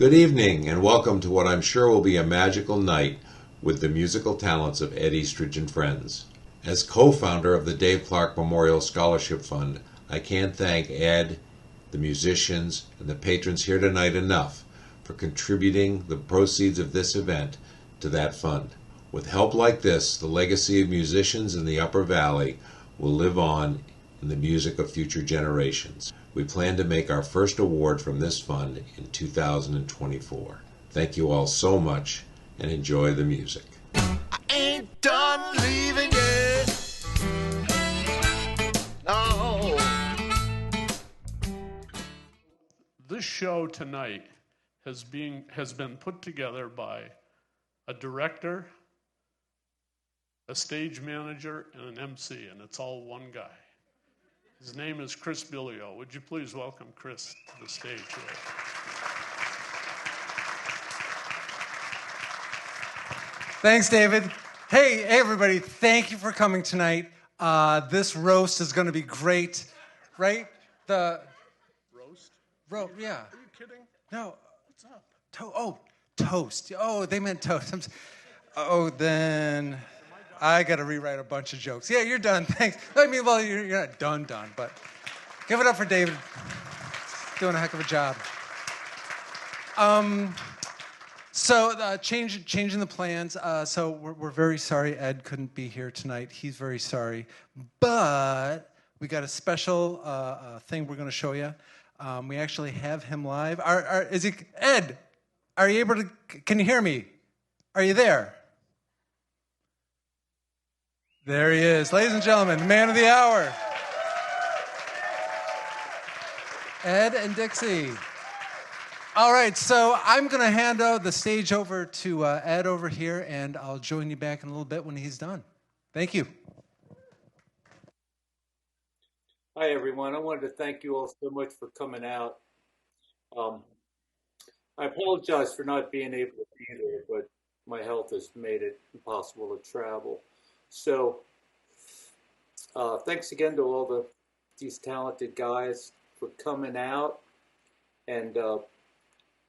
Good evening, and welcome to what I'm sure will be a magical night with the musical talents of Ed Eastridge and Friends. As co-founder of the Dave Clark Memorial Scholarship Fund, I can't thank Ed, the musicians, and the patrons here tonight enough for contributing the proceeds of this event to that fund. With help like this, the legacy of musicians in the Upper Valley will live on in the music of future generations. We plan to make our first award from this fund in 2024. Thank you all so much, and enjoy the music. I ain't done leaving yet. No. This show tonight has been put together by a director, a stage manager, and an MC, and it's all one guy. His name is Chris Bilio. Would you please welcome Chris to the stage? Thanks, David. Hey, everybody. Thank you for coming tonight. This roast is going to be great, right? The Roast? yeah. Are you kidding? No. What's up? Toast. Oh, they meant toast. Then I got to rewrite a bunch of jokes. Yeah, you're done. Thanks. I mean, well, you're not done, but give it up for David. Doing a heck of a job. So changing the plans. So we're very sorry Ed couldn't be here tonight. He's very sorry. But we got a special thing we're going to show you. We actually have him live. Is he Ed? Are you able to? Can you hear me? Are you there? There he is, ladies and gentlemen, the man of the hour, Ed and Dixie. All right, so I'm going to hand out the stage over to Ed over here, and I'll join you back in a little bit when he's done. Thank you. Hi, everyone. I wanted to thank you all so much for coming out. I apologize for not being able to be there, but my health has made it impossible to travel. So thanks again to all these talented guys for coming out and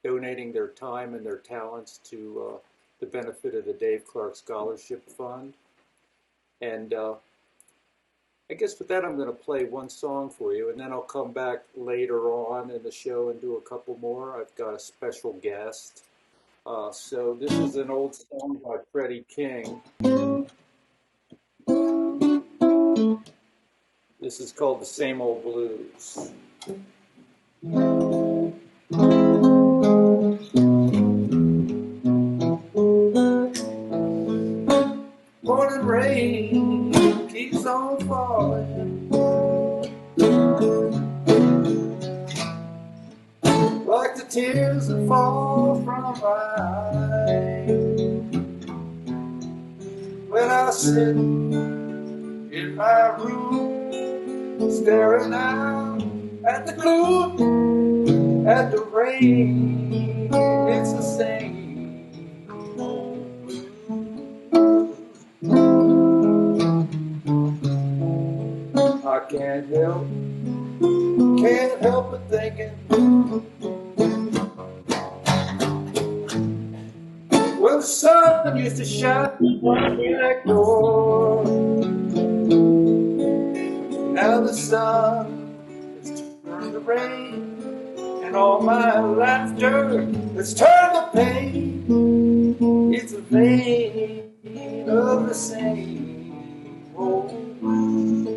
donating their time and their talents to the benefit of the Dave Clark Scholarship Fund. And I guess with that, I'm going to play one song for you, and then I'll come back later on in the show and do a couple more. I've got a special guest. So this is an old song by Freddie King. This is called The Same Old Blues. Morning rain keeps on falling like the tears that fall from my eyes when I sit in my room staring out at the gloom, at the rain. It's the same old blues. I can't help but thinking, well, the sun used to shine in that door. Now the sun has turned to rain, and all my laughter has turned to pain. It's a vein of the same old blues.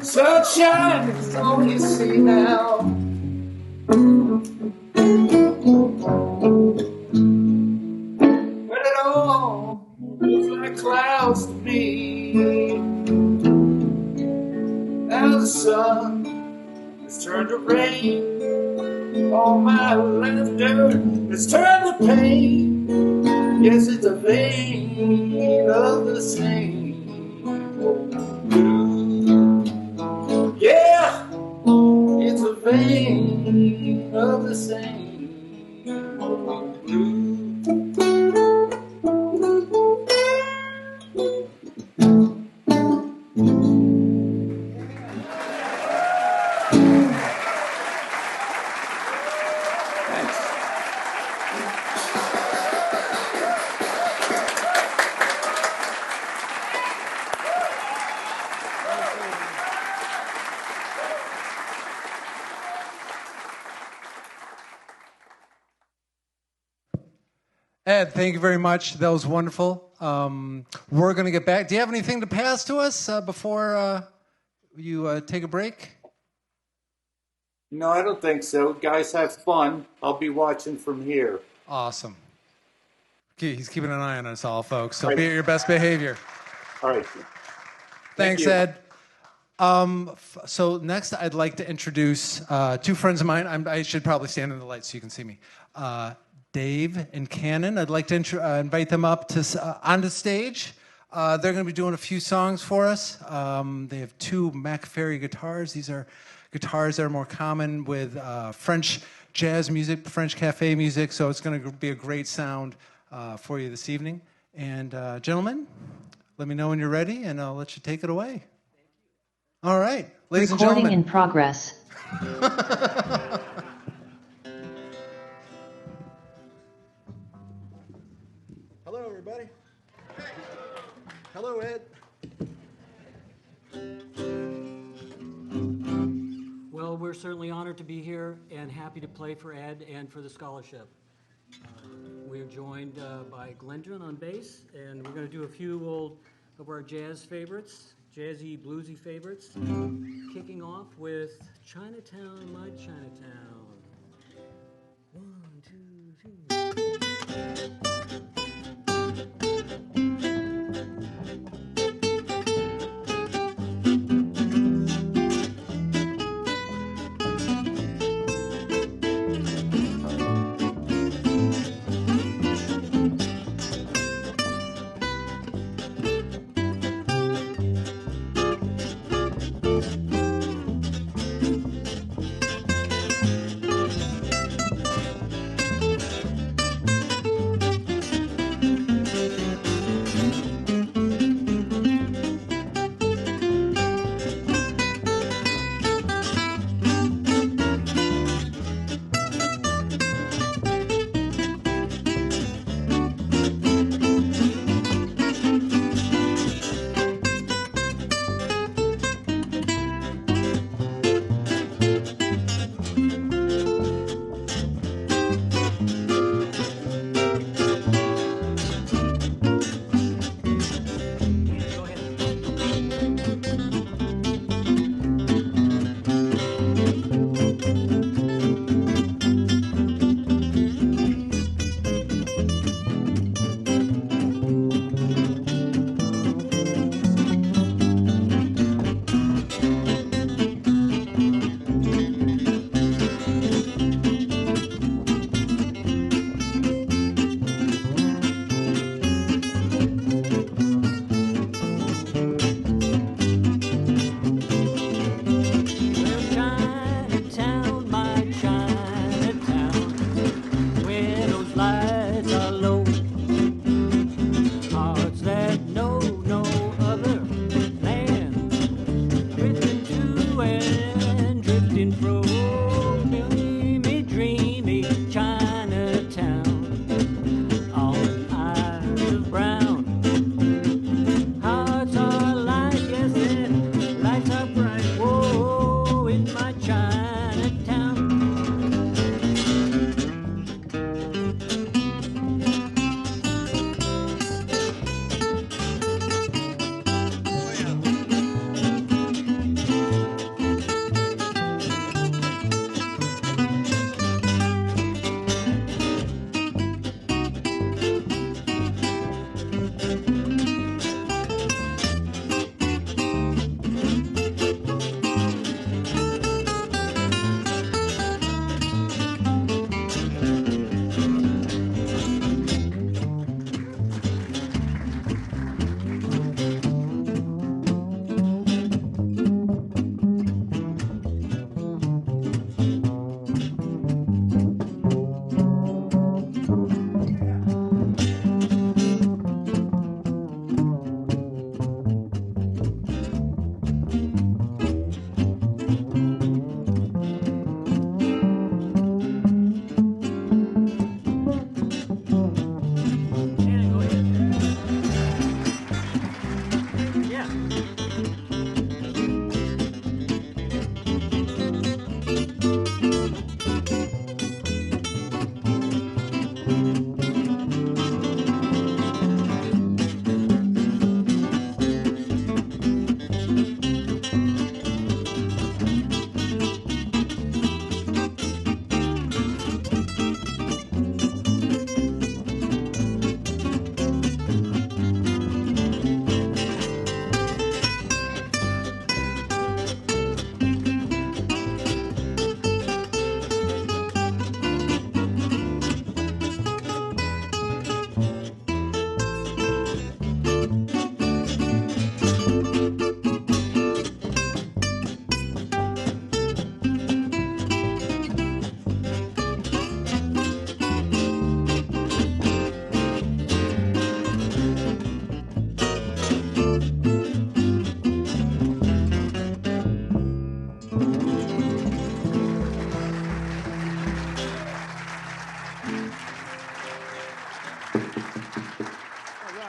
Sunshine is all you see now. But it all looks like clouds to me. the sun has turned to rain. All my laughter has turned to pain. Yes, it's a vein of the same old blues. Yeah, it's a vein of the same old blues. Ed, thank you very much. That was wonderful. We're going to get back. Do you have anything to pass to us before you take a break? No, I don't think so. Guys, have fun. I'll be watching from here. Awesome. Okay, he's keeping an eye on us all, folks. So Right. be at your best behavior. All right. Thanks, you. Ed. So next, I'd like to introduce two friends of mine. I should probably stand in the light so you can see me. Dave and Cannon. I'd like to invite them up to onto stage. They're going to be doing a few songs for us. They have two McFerry guitars. These are guitars that are more common with French jazz music, French cafe music. So it's going to be a great sound for you this evening. And gentlemen, let me know when you're ready, and I'll let you take it away. All right, ladies and gentlemen. Recording in progress. Hello, everybody. Hello, Ed. Well, we're certainly honored to be here and happy to play for Ed and for the scholarship. We're joined by Glendron on bass, and we're going to do a few of our jazz favorites, jazzy, bluesy favorites, kicking off with Chinatown, My Chinatown. 1, 2, 3.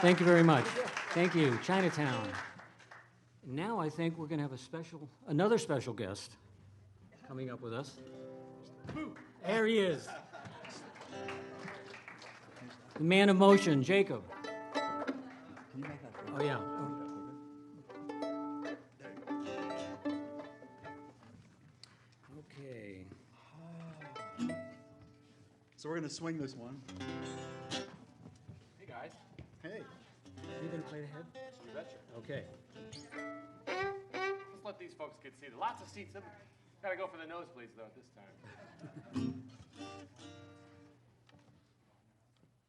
Thank you very much. Thank you, Chinatown. Now I think we're going to have another special guest coming up with us. There he is. The man of motion, Jakob. Oh, yeah. Okay. So we're going to swing this one. Hey, guys. Hey. You going to play the head? You betcha. Okay. Let's let these folks get seated. Lots of seats. Gotta go for the nosebleeds, though, this time.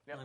Yep.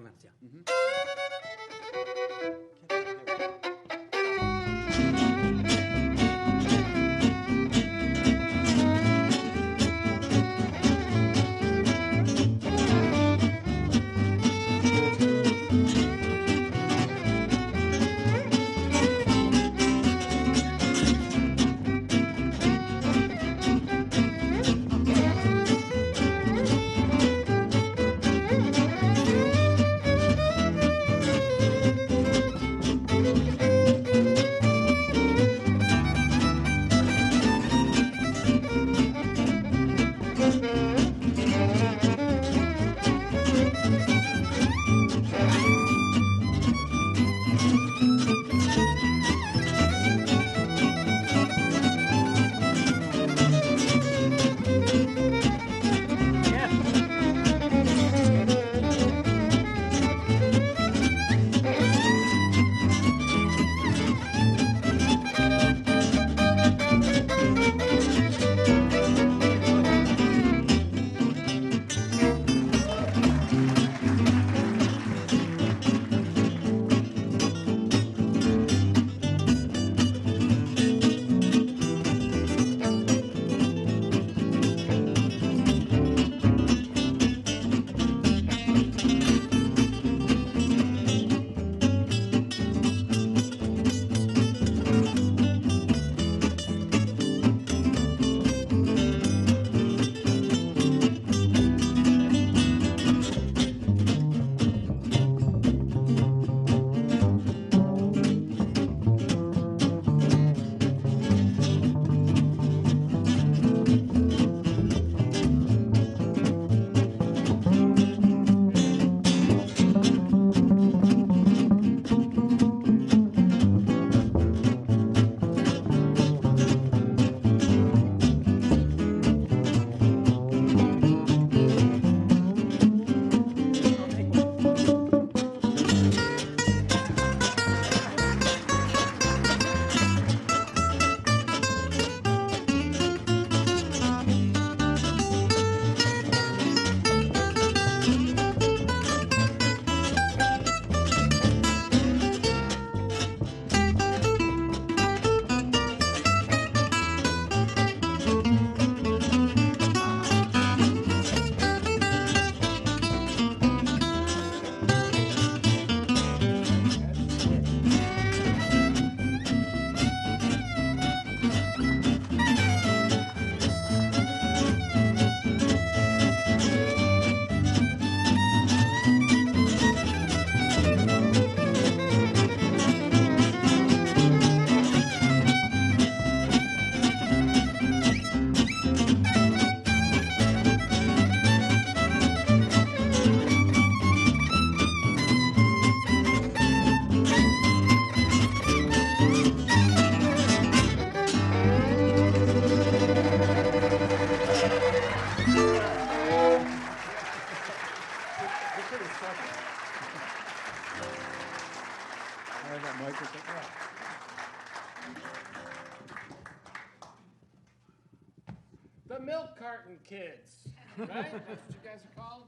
The milk carton kids, right? That's what you guys are called?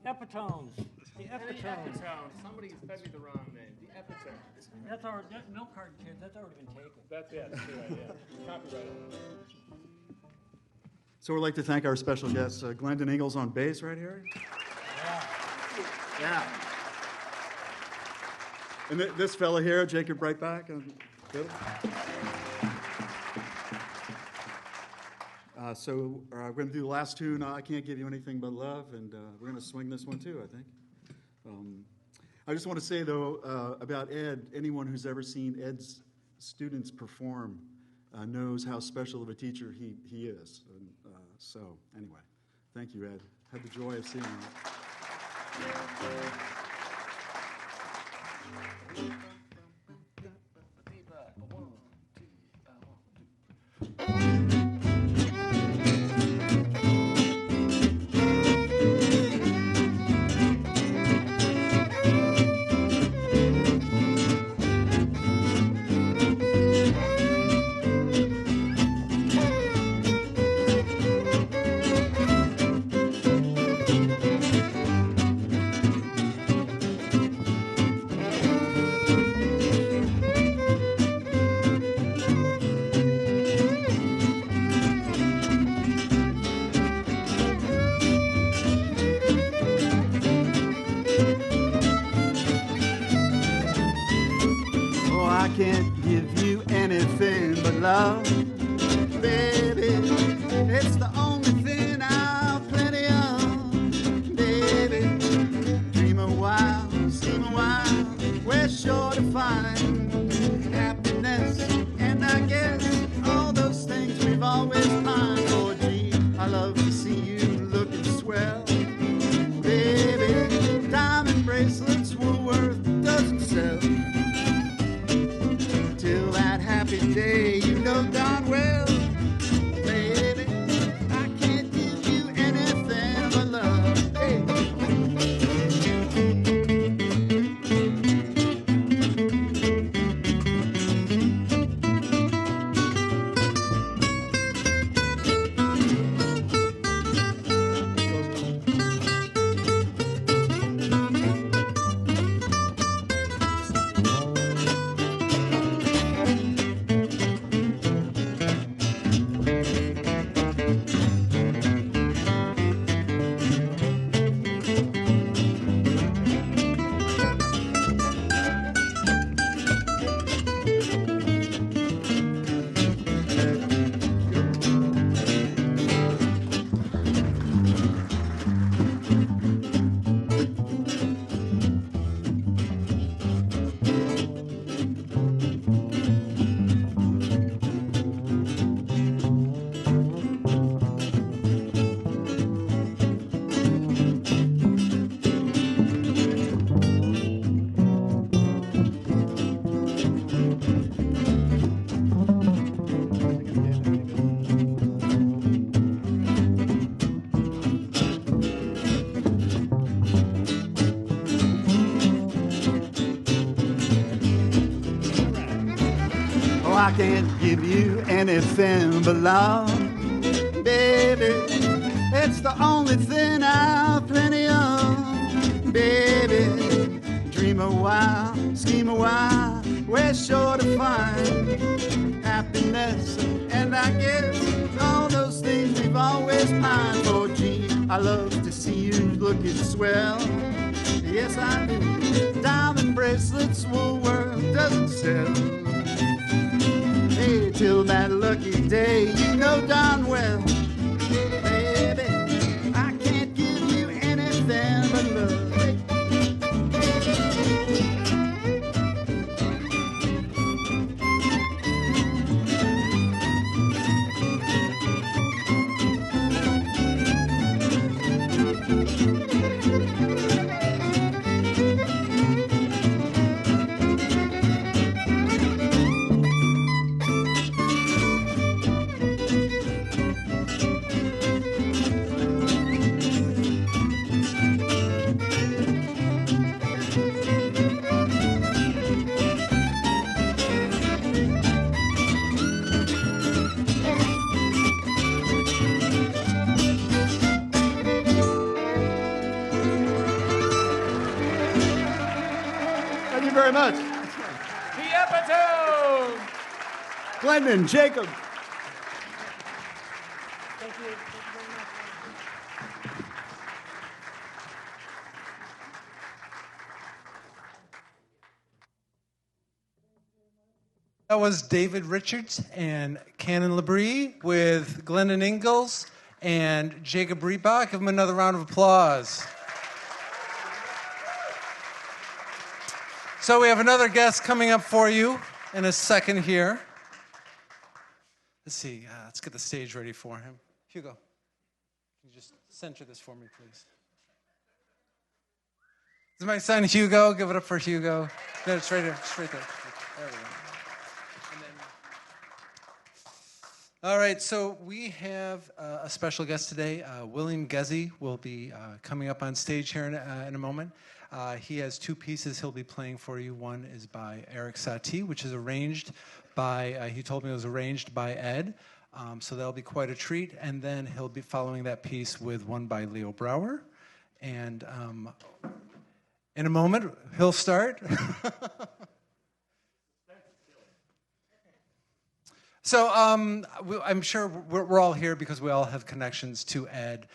Epitones. The Epitones. Epitones. Somebody fed me the wrong name. The Epitones. That's our milk carton kids. That's already been taken. That's too right, yeah. Copyrighted. So we'd like to thank our special guest, Glendon Ingalls on bass right here. Yeah. And this fella here, Jakob Breitbach. So we're going to do the last tune, I Can't Give You Anything But Love, and we're going to swing this one too, I think. I just want to say, though, about Ed, anyone who's ever seen Ed's students perform knows how special of a teacher he is. And, so, anyway, thank you, Ed. Had the joy of seeing you. Can't give you anything but love, baby. It's the only thing I've plenty of, baby. Dream a while, scheme a while, we're sure to find happiness, and I guess all those things we've always pined for. Gee, I love to see you looking swell, baby. Diamond bracelets Woolworth doesn't sell. Till that happy day, you know darn well, baby, I can't give you anything but love. Hey. I can't give you anything but love, baby. It's the only thing I've plenty of, baby. Dream a while, scheme a while, we're sure to find happiness, and I guess all those things we've always pined for. Gee, I love to see you looking swell. Yes, I do. Diamond bracelets Woolworth doesn't sell. Hey, till that lucky day, you know darn well, baby, I can't give you anything but love. Very much. The Epitones! Glendon, Jakob. Thank you. Thank you very much. That was David Richards and Cannon Labrie with Glendon Ingalls and Jakob Breitbach. Give them another round of applause. So we have another guest coming up for you in a second here. Let's see. Let's get the stage ready for him. Hugo, can you just center this for me, please? This is my son, Hugo. Give it up for Hugo. No, it's right there. It's right there. There we go. And then, all right, so we have a special guest today. William Ghezzi will be coming up on stage here in a moment. He has two pieces he'll be playing for you. One is by Eric Satie, which is arranged by, he told me it was arranged by Ed. So that'll be quite a treat. And then he'll be following that piece with one by Leo Brouwer. And in a moment, he'll start. So I'm sure we're all here because we all have connections to Ed.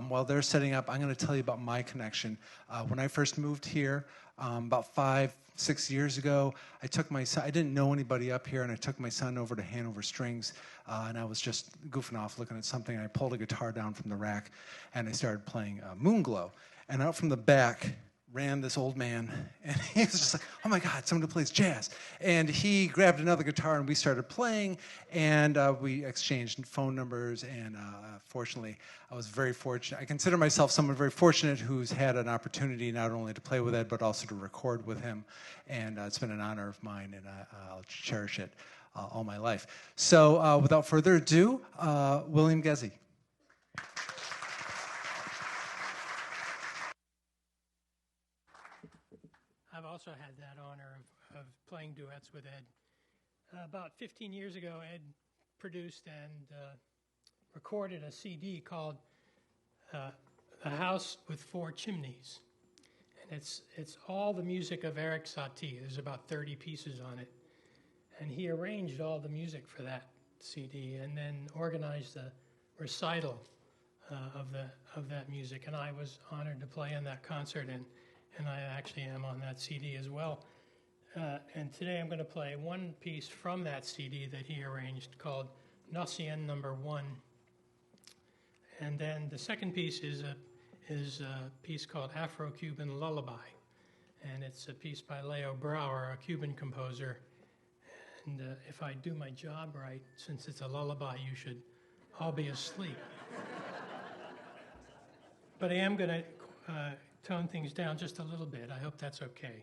While they're setting up, I'm going to tell you about my connection. When I first moved here, about 5-6 years ago, I took my son. I didn't know anybody up here, and I took my son over to Hanover Strings, and I was just goofing off, looking at something. And I pulled a guitar down from the rack, and I started playing Moonglow. And out from the back ran this old man, and he was just like, oh my God, someone who plays jazz. And he grabbed another guitar, and we started playing, and we exchanged phone numbers, and fortunately, I was very fortunate. I consider myself someone very fortunate who's had an opportunity not only to play with Ed, but also to record with him, and it's been an honor of mine, and I'll cherish it all my life. So without further ado, William Ghezzi. I've also had that honor of playing duets with Ed. About 15 years ago, Ed produced and recorded a CD called "A House with Four Chimneys," and it's all the music of Eric Satie. There's about 30 pieces on it, and he arranged all the music for that CD, and then organized a recital of that music. And I was honored to play in that concert, and I actually am on that CD as well. And today I'm going to play one piece from that CD that he arranged called Gnossienne No. 1. And then the second piece is a piece called Afro-Cuban Lullaby. And it's a piece by Leo Brouwer, a Cuban composer. And if I do my job right, since it's a lullaby, you should all be asleep. But I am going to tone things down just a little bit. I hope that's okay.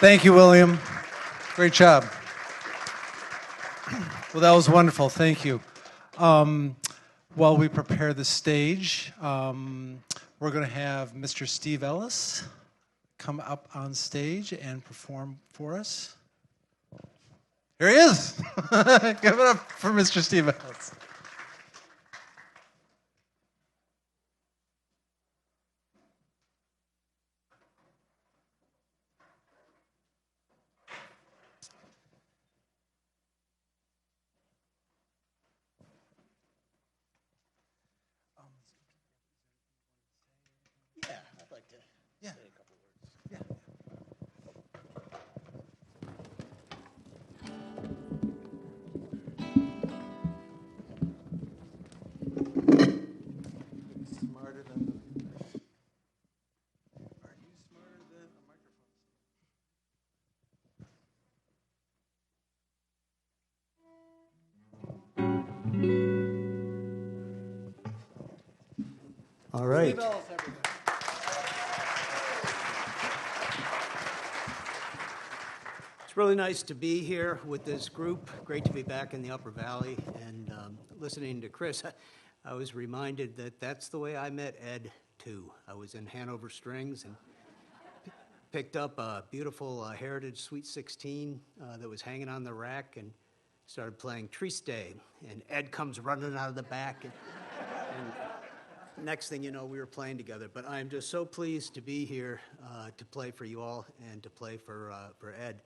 Thank you, William. Great job. Well, that was wonderful. Thank you. While we prepare the stage, we're going to have Mr. Steve Ellis come up on stage and perform for us. Here he is. Give it up for Mr. Steve Ellis. All right. It's really nice to be here with this group. Great to be back in the Upper Valley. And listening to Chris, I was reminded that that's the way I met Ed, too. I was in Hanover Strings and picked up a beautiful Heritage Sweet 16 that was hanging on the rack and started playing Triste. And Ed comes running out of the back. And next thing you know, we were playing together. But I'm just so pleased to be here to play for you all and to play for Ed.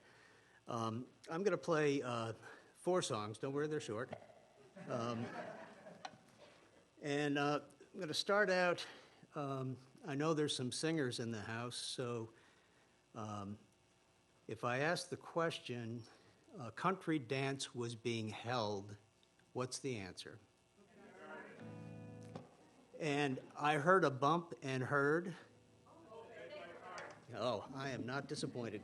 I'm going to play 4 songs. Don't worry, they're short. And I'm going to start out, I know there's some singers in the house, so if I ask the question, country dance was being held, what's the answer? And I heard a bump and heard. Oh, I am not disappointed.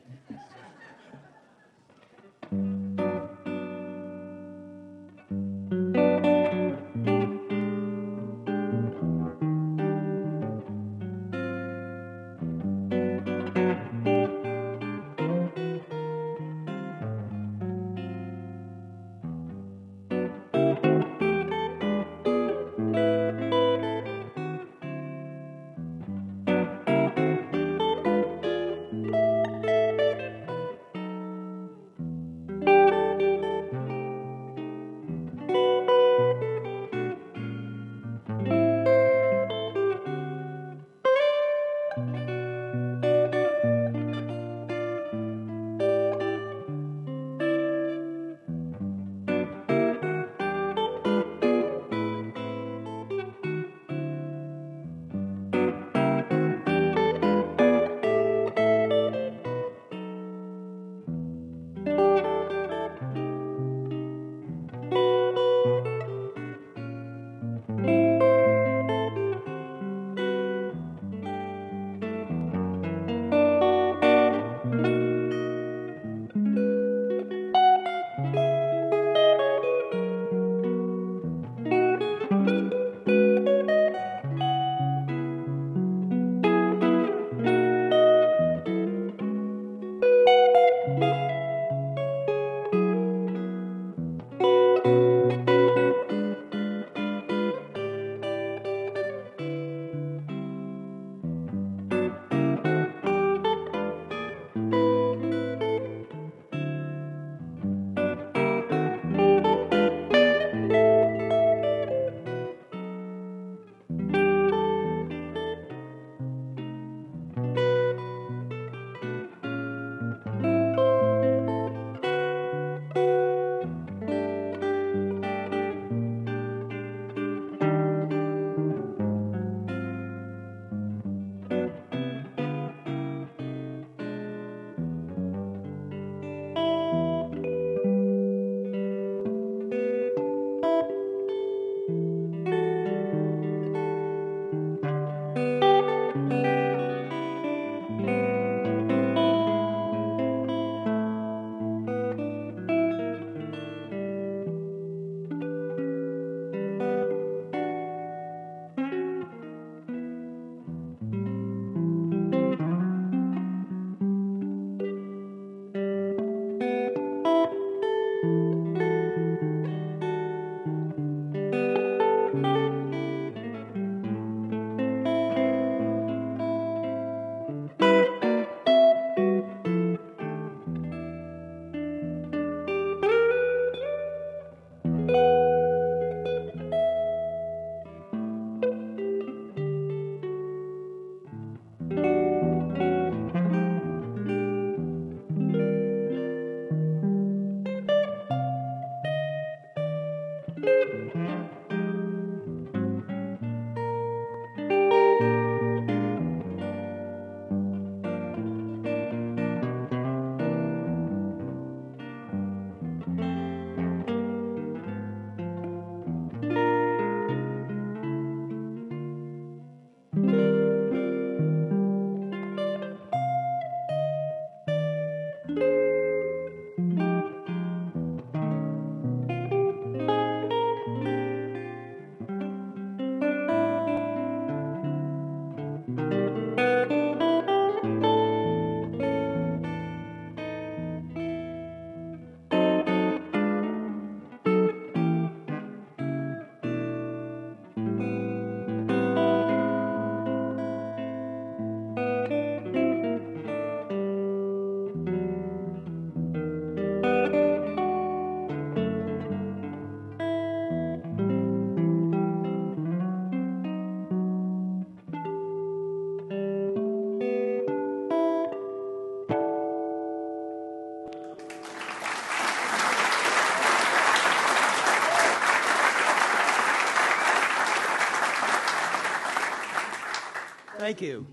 Thank you.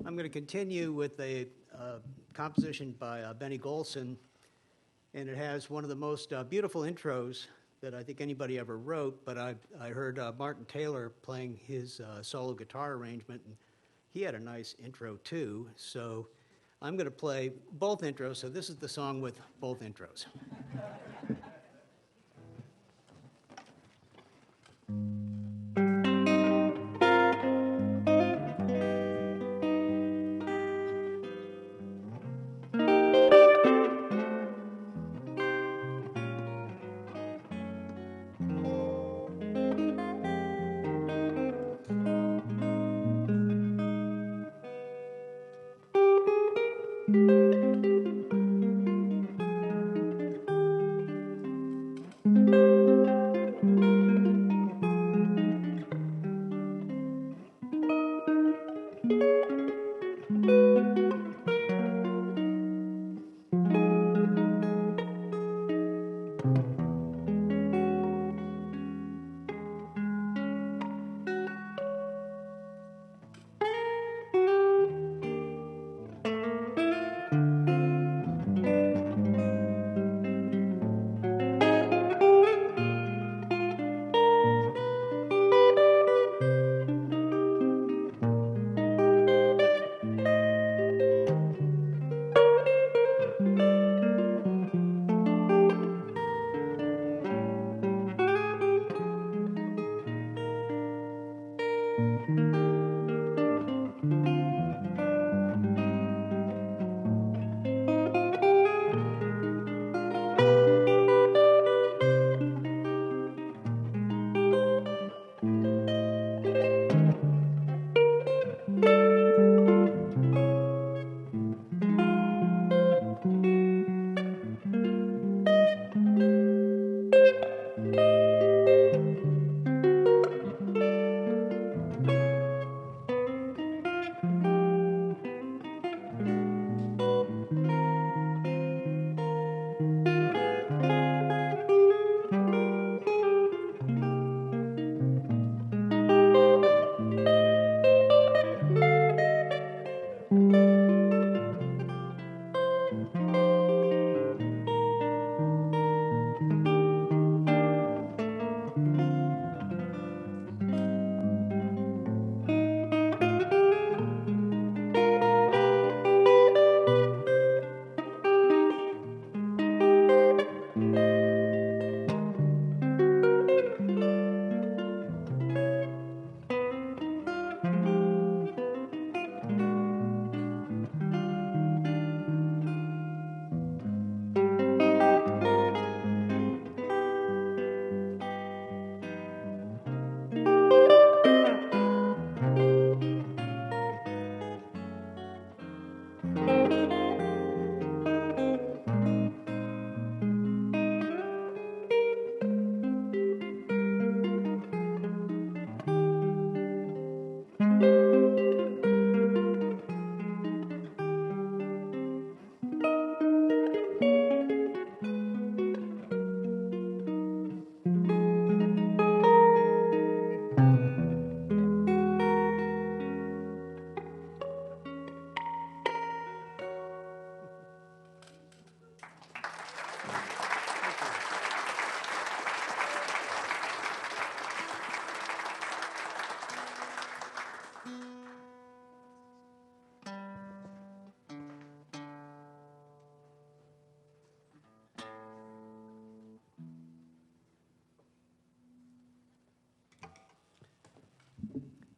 I'm going to continue with a composition by Benny Golson, and it has one of the most beautiful intros that I think anybody ever wrote, but I heard Martin Taylor playing his solo guitar arrangement, and he had a nice intro too, so I'm going to play both intros, so this is the song with both intros.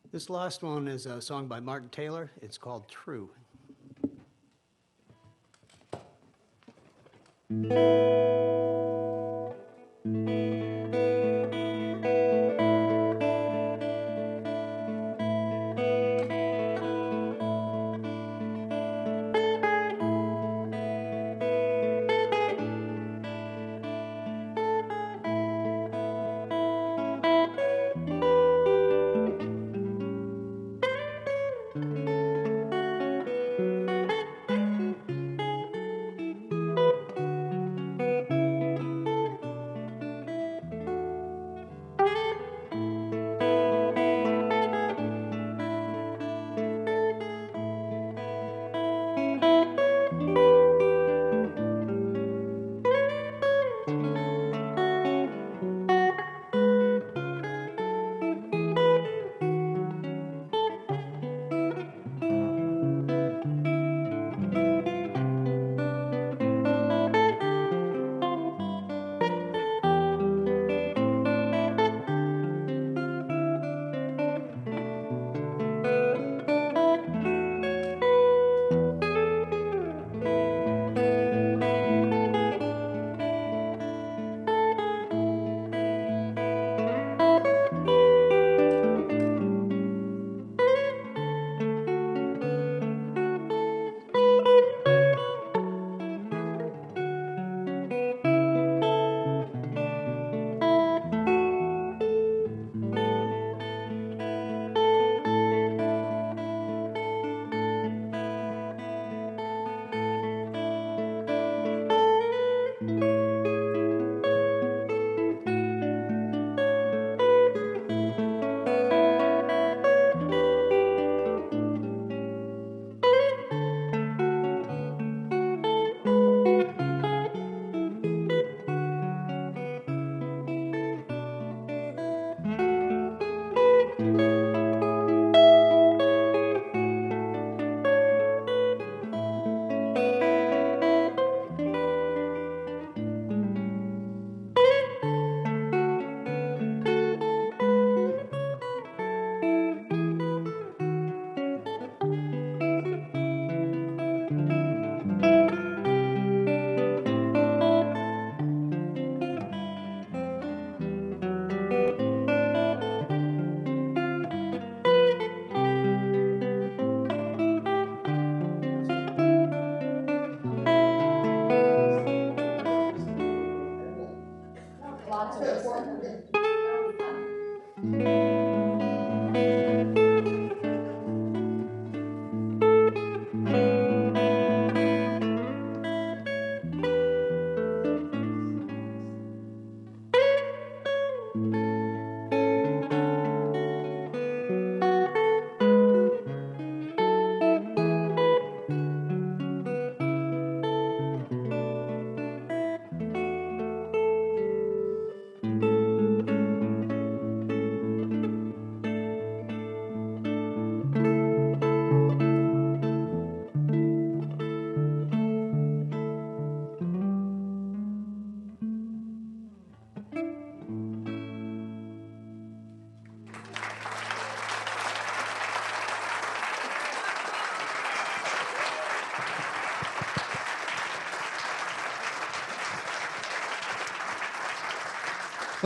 This last one is a song by Martin Taylor. It's called True.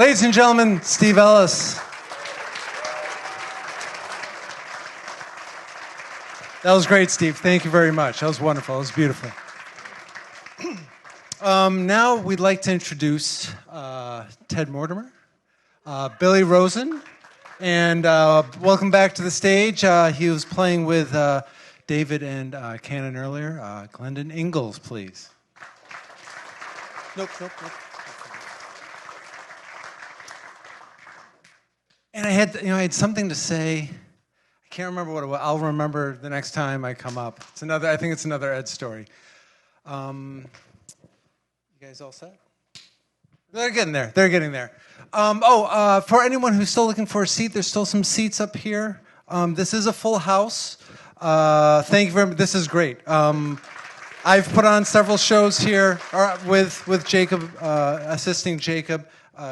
Ladies and gentlemen, Steve Ellis. That was great, Steve. Thank you very much. That was wonderful. That was beautiful. Now we'd like to introduce Ted Mortimer, Billy Rosen, and welcome back to the stage. He was playing with David and Cannon earlier. Glendon Ingalls, please. Nope. And I had something to say. I can't remember what it was. I'll remember the next time I come up. I think it's another Ed story. You guys all set? They're getting there. For anyone who's still looking for a seat, there's still some seats up here. This is a full house. Thank you very much. This is great. I've put on several shows here with Jakob, assisting Jakob.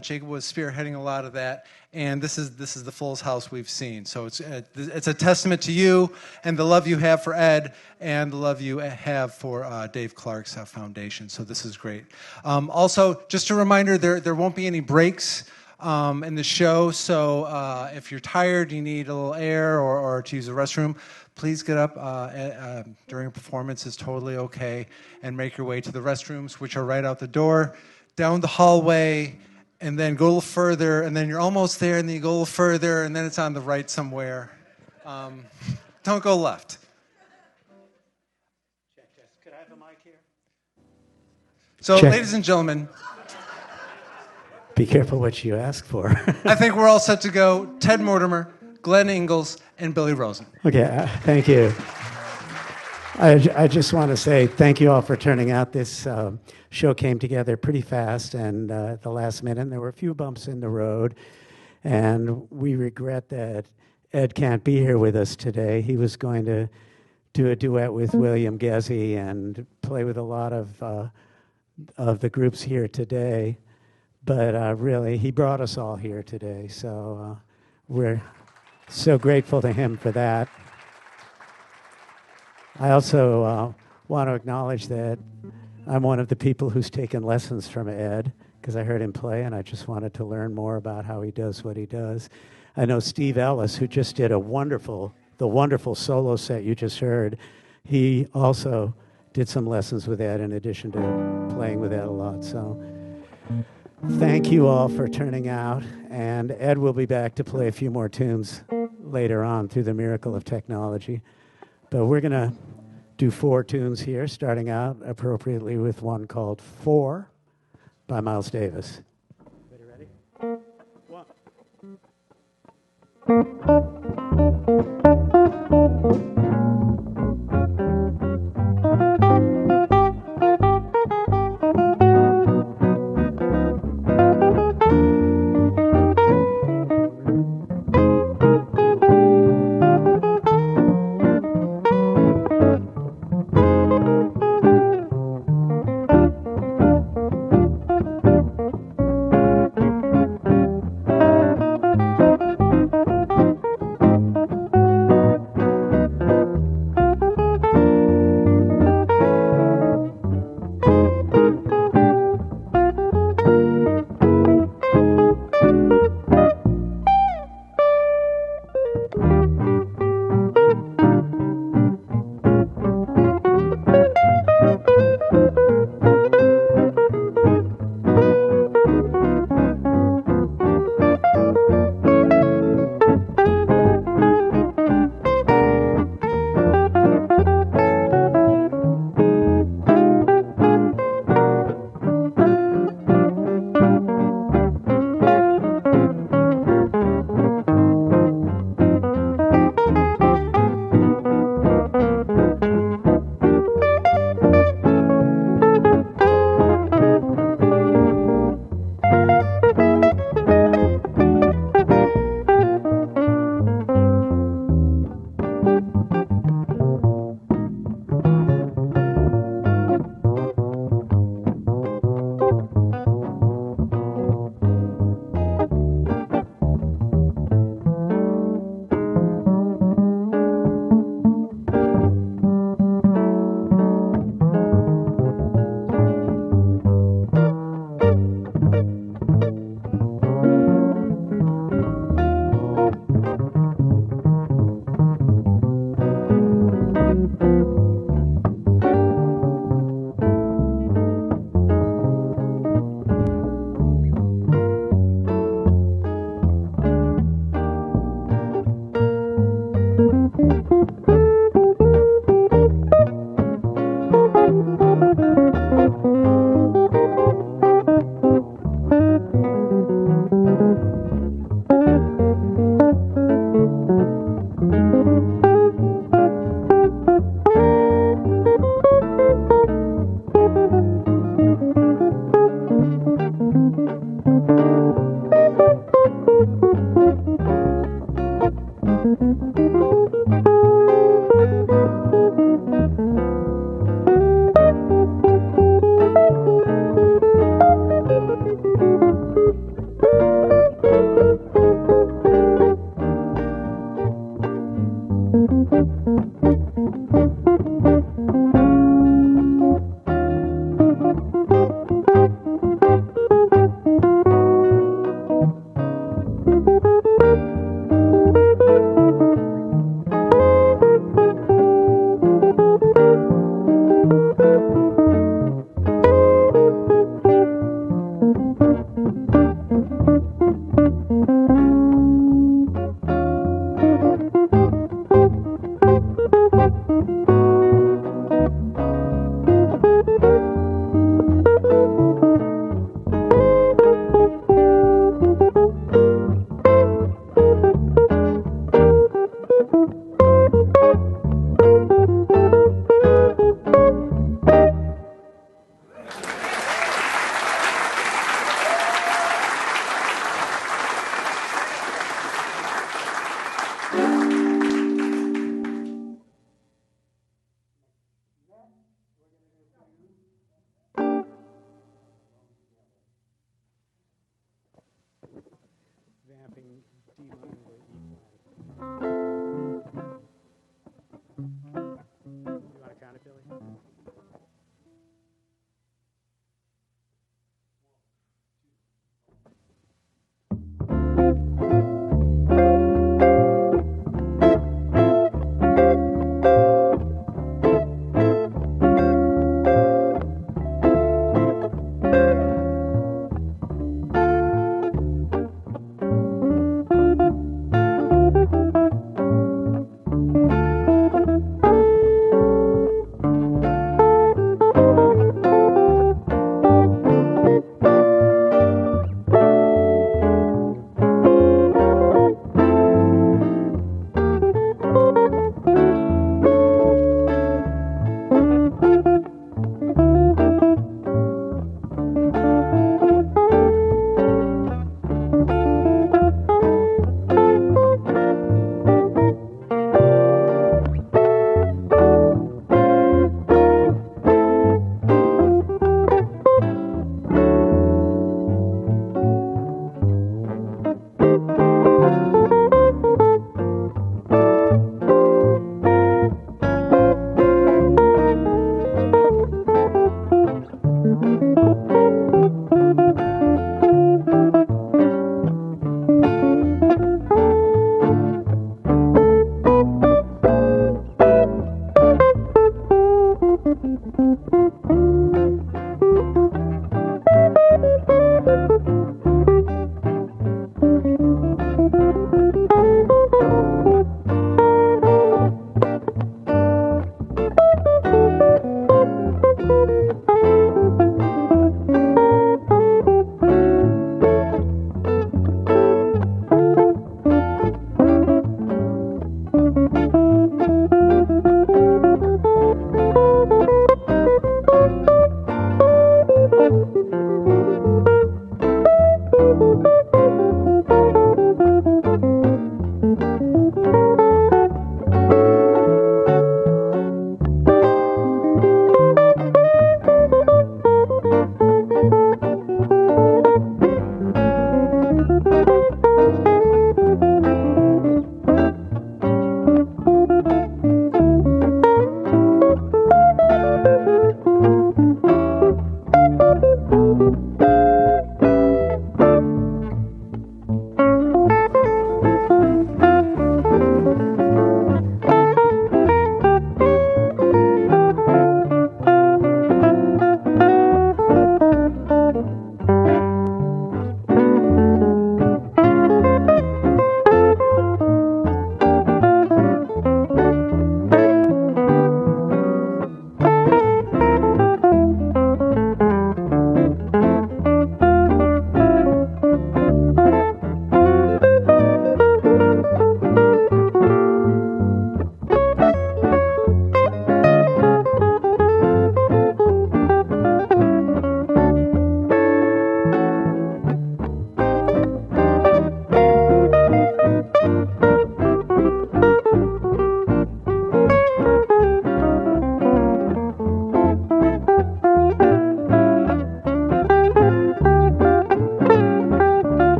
Jakob was spearheading a lot of that, and this is the fullest house we've seen. So it's a testament to you and the love you have for Ed and the love you have for Dave Clark's foundation. So this is great. Also, just a reminder, there won't be any breaks in the show. So if you're tired, you need a little air or to use the restroom, please get up during a performance. Is totally okay, and make your way to the restrooms, which are right out the door, down the hallway. And then go a little further, and then you're almost there, and then you go a little further, and then it's on the right somewhere. Don't go left. Check. Could I have a mic here? So, Check. Ladies and gentlemen. Be careful what you ask for. I think we're all set to go. Ted Mortimer, Glenn Ingalls, and Billy Rosen. Okay, thank you. I just want to say thank you all for turning out. This show came together pretty fast and at the last minute, and there were a few bumps in the road. And we regret that Ed can't be here with us today. He was going to do a duet with William Ghezzi and play with a lot of the groups here today. But really, he brought us all here today. So we're so grateful to him for that. I also want to acknowledge that I'm one of the people who's taken lessons from Ed because I heard him play and I just wanted to learn more about how he does what he does. I know Steve Ellis, who just did the wonderful solo set you just heard. He also did some lessons with Ed in addition to playing with Ed a lot. So thank you all for turning out. And Ed will be back to play a few more tunes later on through the miracle of technology. So we're going to do 4 tunes here, starting out appropriately with one called 4 by Miles Davis. Everybody ready? 1.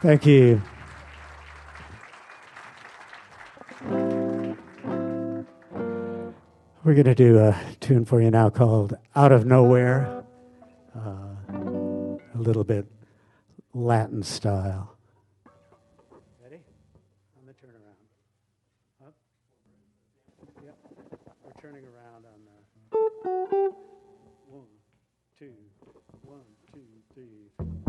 Thank you. We're going to do a tune for you now called Out of Nowhere, a little bit Latin style. Ready? On the turnaround. Up. Yep. We're turning around on the 1, 2, 1, 2, 3, 4.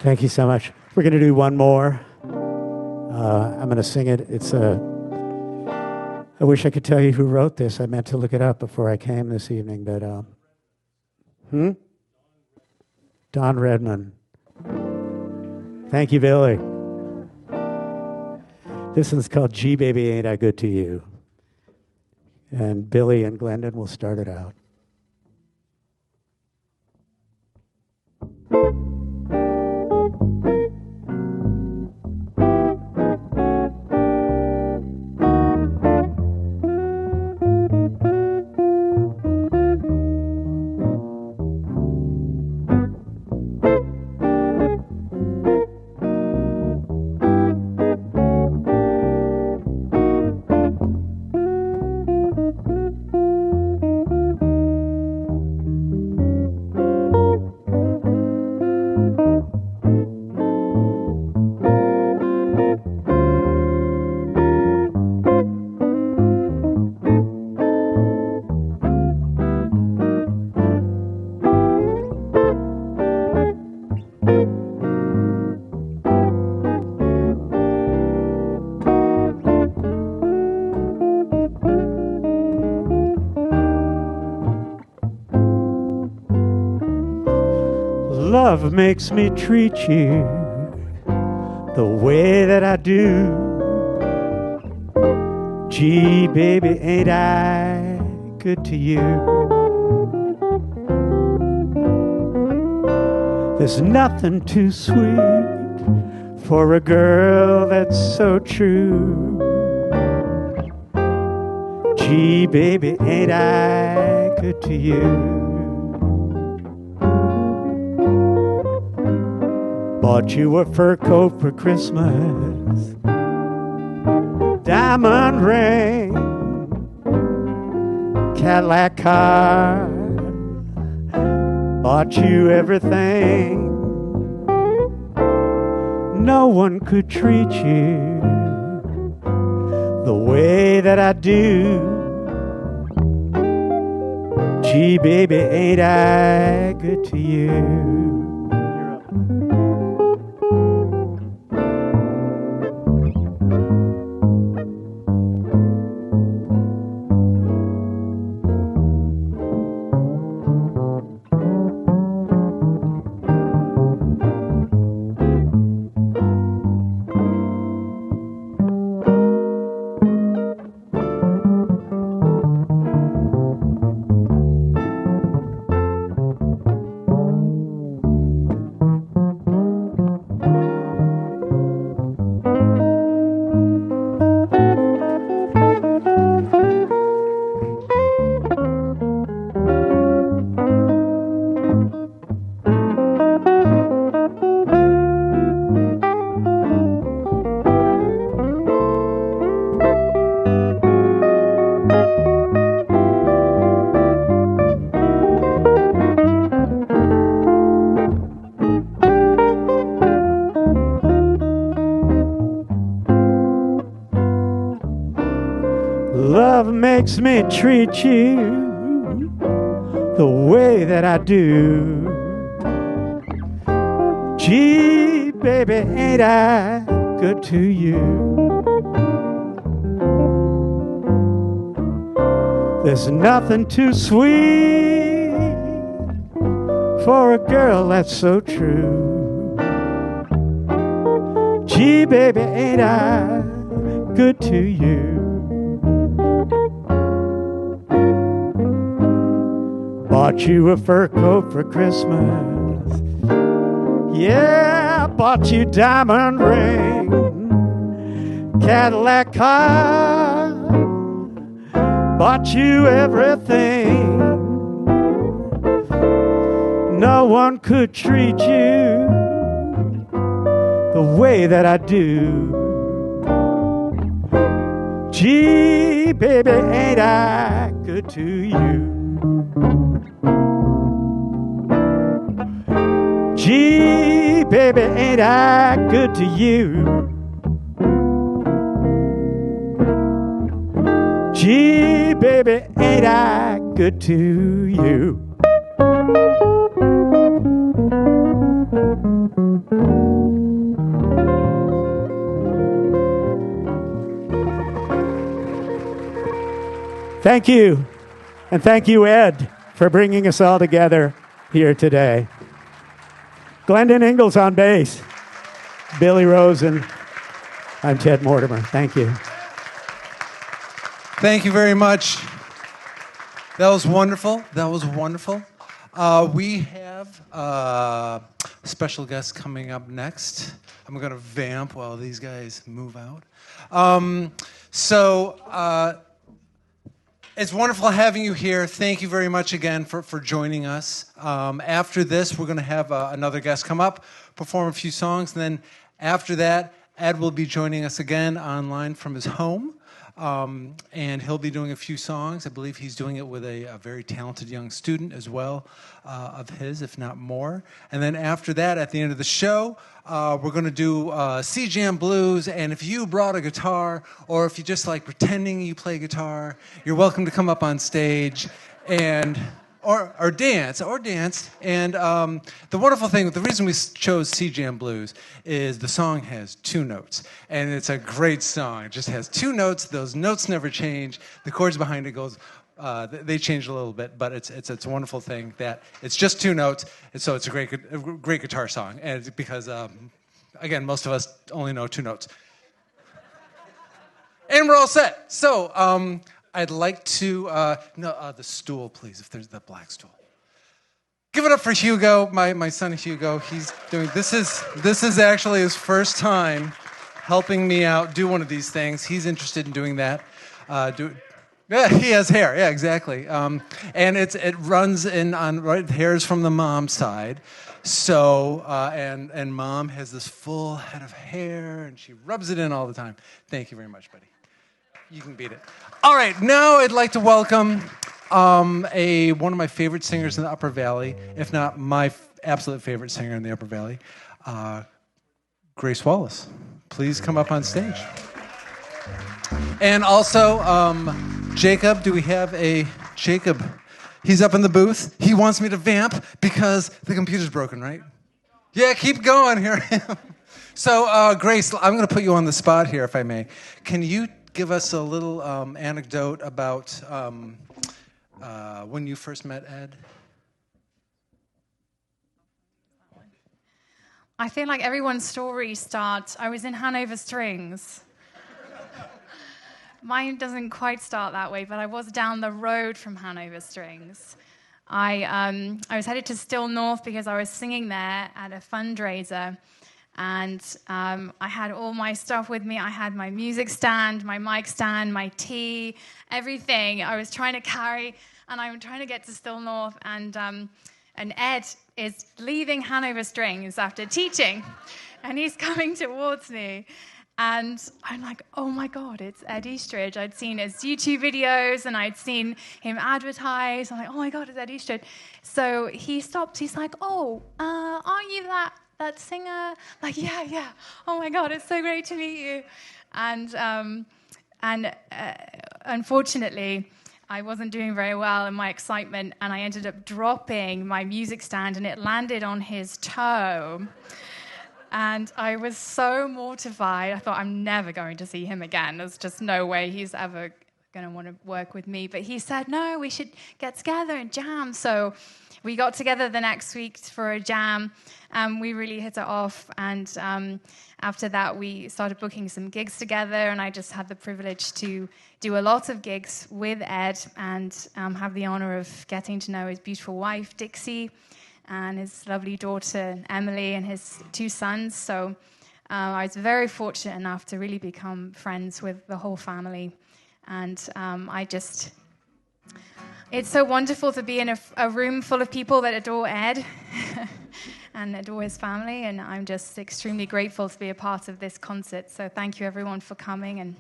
Thank you so much. We're going to do one more. I'm going to sing it. I wish I could tell you who wrote this. I meant to look it up before I came this evening, but Don Redman. Thank you, Billy. This one's called Gee Baby Ain't I Good to You. And Billy and Glendon will start it out. Love makes me treat you the way that I do. Gee, baby, ain't I good to you? There's nothing too sweet for a girl that's so true. Gee, baby, ain't I good to you? Bought you a fur coat for Christmas, diamond ring, Cadillac car. Bought you everything. No one could treat you the way that I do. Gee, baby, ain't I good to you? Makes me treat you the way that I do. Gee, baby, ain't I good to you? There's nothing too sweet for a girl that's so true. Gee, baby, ain't I good to you? Bought you a fur coat for Christmas. Yeah, bought you diamond ring, Cadillac car. Bought you everything. No one could treat you the way that I do. Gee, baby, ain't I good to you? Gee, baby, ain't I good to you? Gee, baby, ain't I good to you? Thank you. And thank you, Ed, for bringing us all together here today. Glendon Ingalls on bass, Billy Rosen, I'm Ted Mortimer. Thank you. Thank you very much. That was wonderful. That was wonderful. We have a special guest coming up next. I'm going to vamp while these guys move out. It's wonderful having you here. Thank you very much again for joining us. After this, we're going to have another guest come up, perform a few songs, and then after that, Ed will be joining us again online from his home. And he'll be doing a few songs. I believe he's doing it with a very talented young student as well of his, if not more. And then after that, at the end of the show, we're going to do C-Jam Blues. And if you brought a guitar, or if you just like pretending you play guitar, you're welcome to come up on stage and or dance. And the wonderful thing, the reason we chose C-Jam Blues is the song has 2 notes. And it's a great song. It just has 2 notes. Those notes never change. The chords behind it goes, they change a little bit, but it's a wonderful thing that it's just 2 notes. And so it's a great guitar song. And it's because, again, most of us only know 2 notes. And we're all set. So, I'd like to, the stool, please, if there's the black stool. Give it up for Hugo, my son Hugo. He's doing, this is actually his first time helping me out do one of these things. He's interested in doing that. Yeah, he has hair, yeah, exactly. And it runs in on, right, hairs from the mom's side. So, and mom has this full head of hair, and she rubs it in all the time. Thank you very much, buddy. You can beat it. All right, now I'd like to welcome one of my favorite singers in the Upper Valley, if not my absolute favorite singer in the Upper Valley, Grace Wallace. Please come up on stage. And also, Jacob, do we have a Jacob? He's up in the booth. He wants me to vamp because the computer's broken, right? Yeah, keep going here. So, Grace, I'm going to put you on the spot here, if I may. Can you give us a little anecdote about when you first met Ed? I feel like everyone's story starts, I was in Hanover Strings. Mine doesn't quite start that way, but I was down the road from Hanover Strings. I was headed to Still North because I was singing there at a fundraiser. And I had all my stuff with me. I had my music stand, my mic stand, my tea, everything I was trying to carry. And I'm trying to get to Still North. And Ed is leaving Hanover Strings after teaching. And he's coming towards me. And I'm like, oh my God, it's Ed Eastridge. I'd seen his YouTube videos and I'd seen him advertise. I'm like, oh my God, it's Ed Eastridge. So he stops. He's like, oh, aren't you that singer? Like, yeah. Oh my God, it's so great to meet you. And unfortunately, I wasn't doing very well in my excitement, and I ended up dropping my music stand, and it landed on his toe. And I was so mortified. I thought, I'm never going to see him again. There's just no way he's ever going to want to work with me. But he said, no, we should get together and jam. So we got together the next week for a jam, and we really hit it off. And after that, we started booking some gigs together, and I just had the privilege to do a lot of gigs with Ed and have the honor of getting to know his beautiful wife, Dixie, and his lovely daughter, Emily, and his 2 sons. So I was very fortunate enough to really become friends with the whole family. And it's so wonderful to be in a room full of people that adore Ed and adore his family. And I'm just extremely grateful to be a part of this concert. So thank you, everyone, for coming. And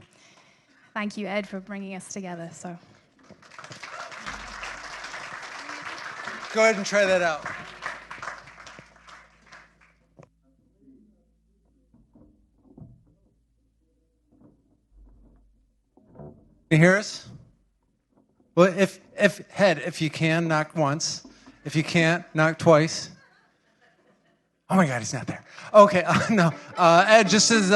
thank you, Ed, for bringing us together. So go ahead and try that out. Can you hear us? Well, if you can, knock once. If you can't, knock twice. Oh my God, he's not there. Okay, no. Ed, just as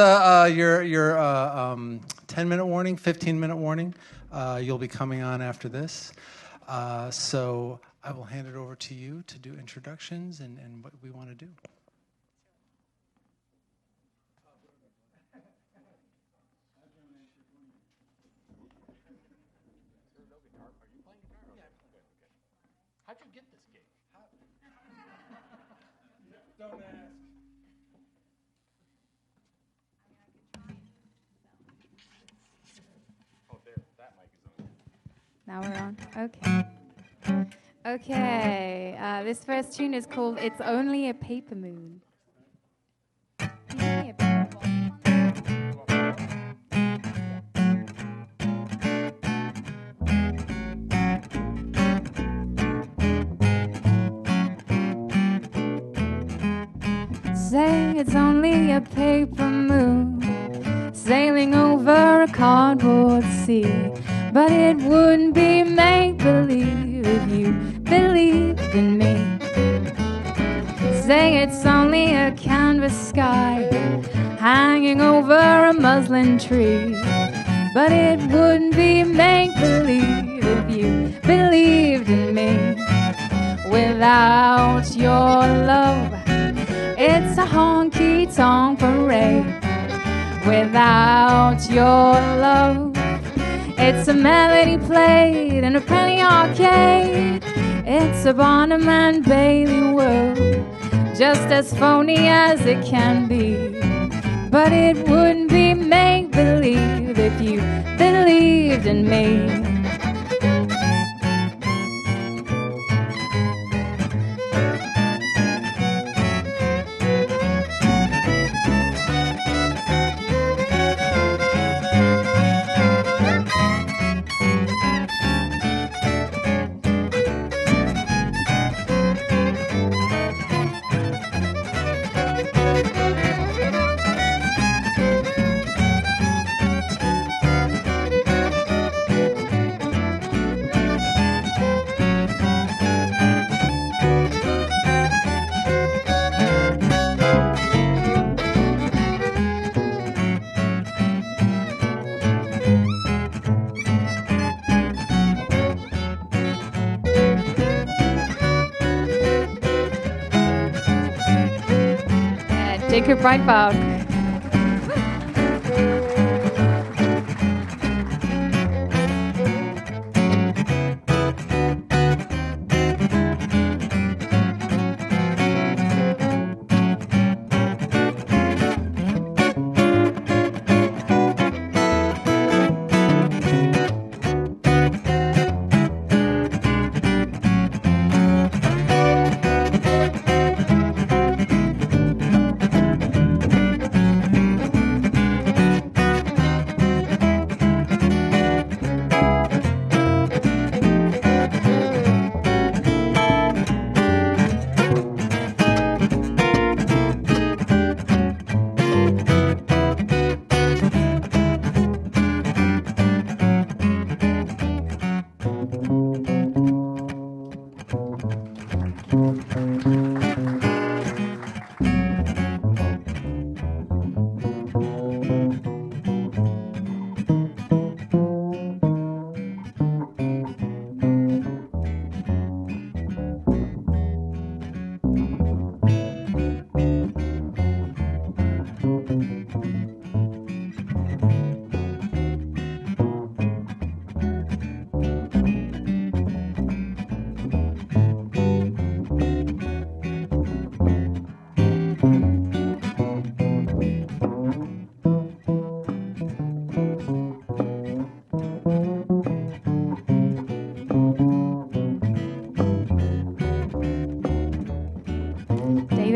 your 10-minute warning, 15-minute warning, you'll be coming on after this. So I will hand it over to you to do introductions and what we want to do. How'd you get this gig? Don't ask. Oh, there, that mic is on. Now we're on. Okay. Okay. This first tune is called "It's Only a Paper Moon." Say it's only a paper moon sailing over a cardboard sea, but it wouldn't be make-believe if you believed in me. Say it's only a canvas sky hanging over a muslin tree, but it wouldn't be make-believe if you believed in me. Without your love, it's a honky-tonk parade. Without your love, it's a melody played in a penny arcade. It's a Barnum and Bailey world, just as phony as it can be. But it wouldn't be make-believe if you believed in me. Jakob Breitbach.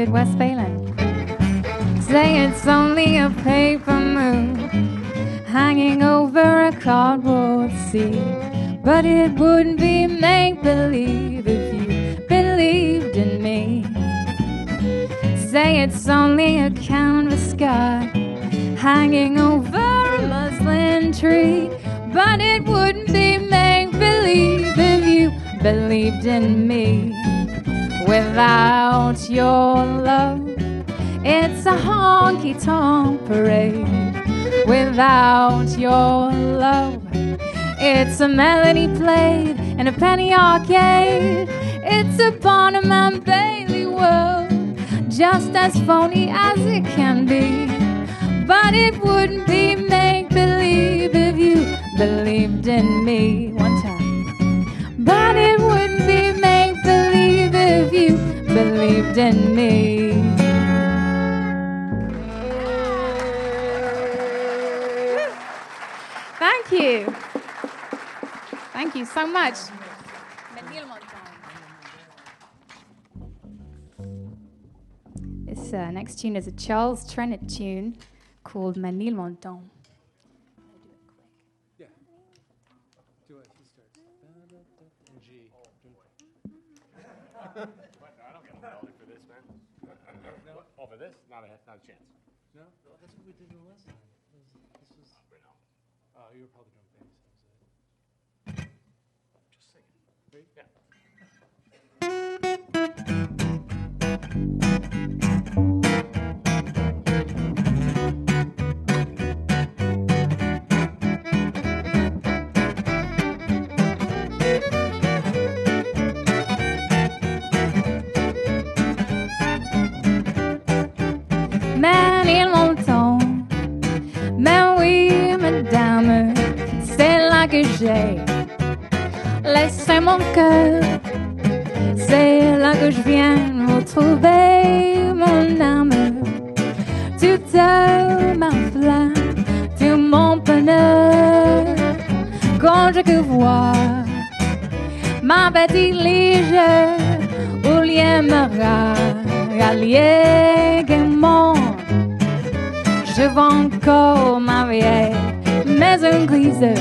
West Phelan. Say it's only a paper moon hanging over a cardboard sea, but it wouldn't be make-believe if you believed in me. Say it's only a canvas sky hanging over a muslin tree, but it wouldn't be make-believe if you believed in me. Without your love, it's a honky-tonk parade. Without your love, it's a melody played in a penny arcade. It's a Barnum and Bailey world, just as phony as it can be. But it wouldn't be make-believe if you believed in me. One time. But it wouldn't be make-believe believed in me. Thank you. Thank you so much. This next tune is a Charles Trenet tune called Ménilmontant. Yeah. Do it. He starts. And G. What? No, I don't get a melody for this, man. No. Oh, for this? Not a chance. No? That's what we did the last time. This was. Oh, you were probably doing bass. Just sing it. Ready? Yeah. Ménilmontant, mais oui, madame, c'est là que j'ai laissé mon cœur. C'est là que je viens retrouver mon âme. Toute ma flamme, tout mon bonheur. Quand je vois ma petite lige, où lien me rallier gaiement. Je vois encore ma vieille maison grise.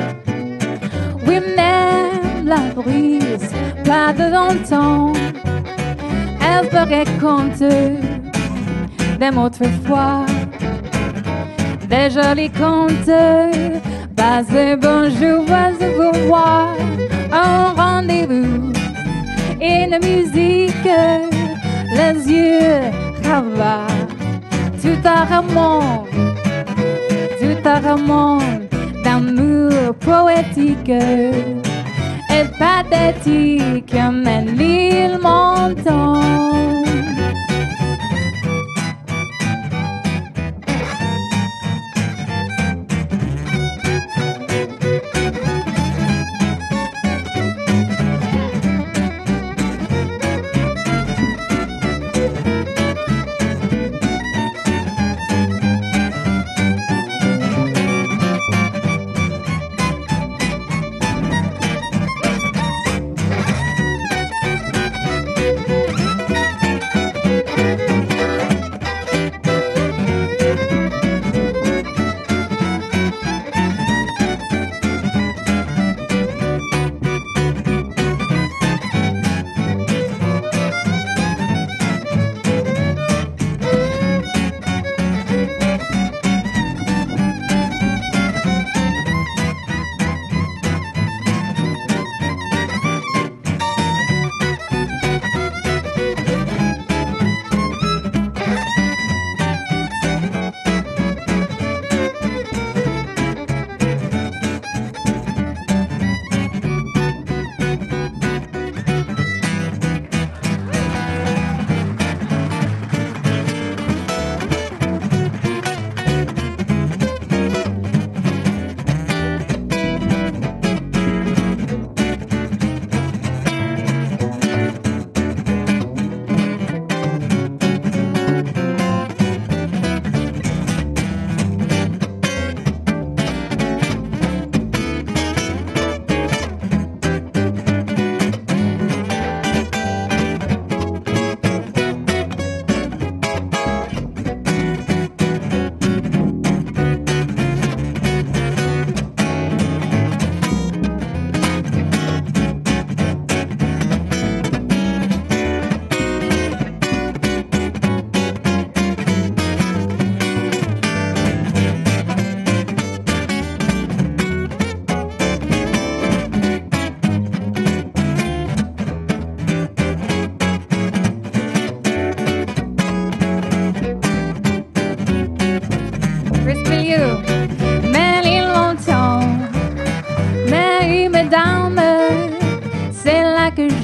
Oui, même la brise, pas de longtemps. Elle ferait compte des mots autrefois, des jolis contes. Passez bonjour, passez vous voir. Un rendez-vous, une musique, les yeux ravis. Tout un roman d'amour poétique et pathétique, Ménilmontant.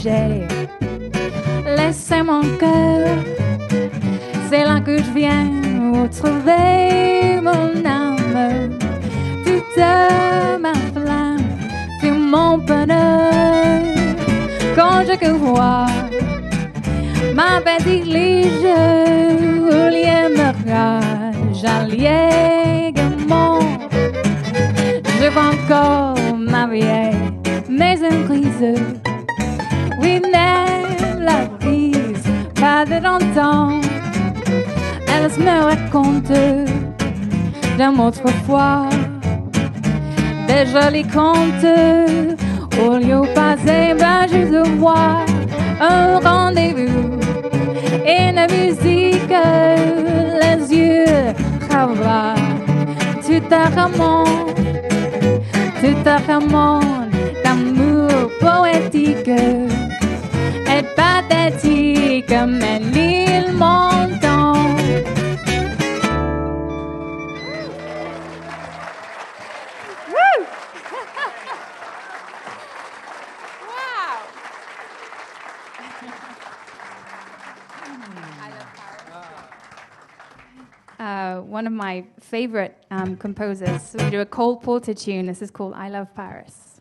j'ai laissé mon cœur. C'est là que je viens retrouver mon âme, toute ma flamme, tout mon bonheur. Quand je vois ma petite lige, lié mariage, allié gaiement. Je vois encore ma vieille maison grise. Oui, mais la brise, pas de longtemps. Elle me raconte d'un autrefois des jolis contes. Au lieu passé, ben je vois un rendez-vous et la musique, les yeux travaillent. Tout un roman d'amour poétique et pathétique, Ménilmontant. One of my favorite composers. So we do a Cole Porter tune. This is called I Love Paris.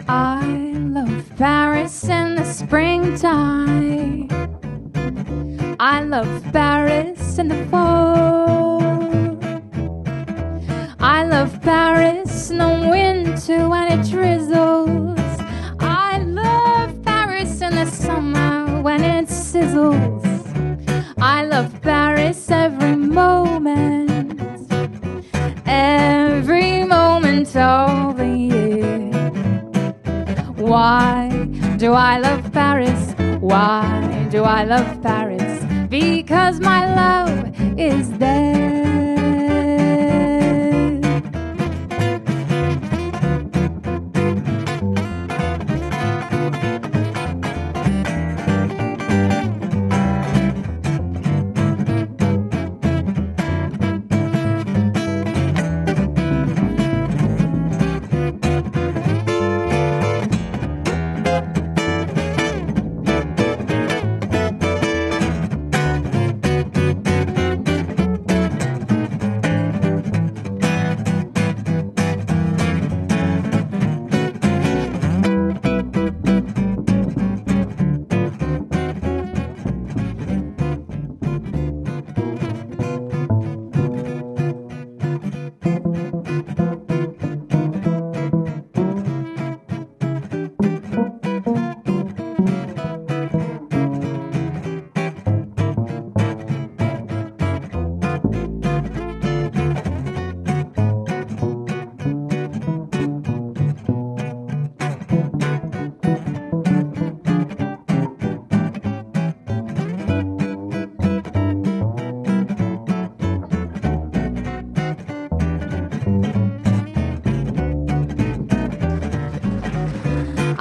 I love Paris in the springtime. I love Paris in the fall. I love Paris in the winter when it drizzles. I love Paris in the summer when it sizzles. I love Paris every moment of the year. Why do I love Paris? Why do I love Paris? Because my love is there.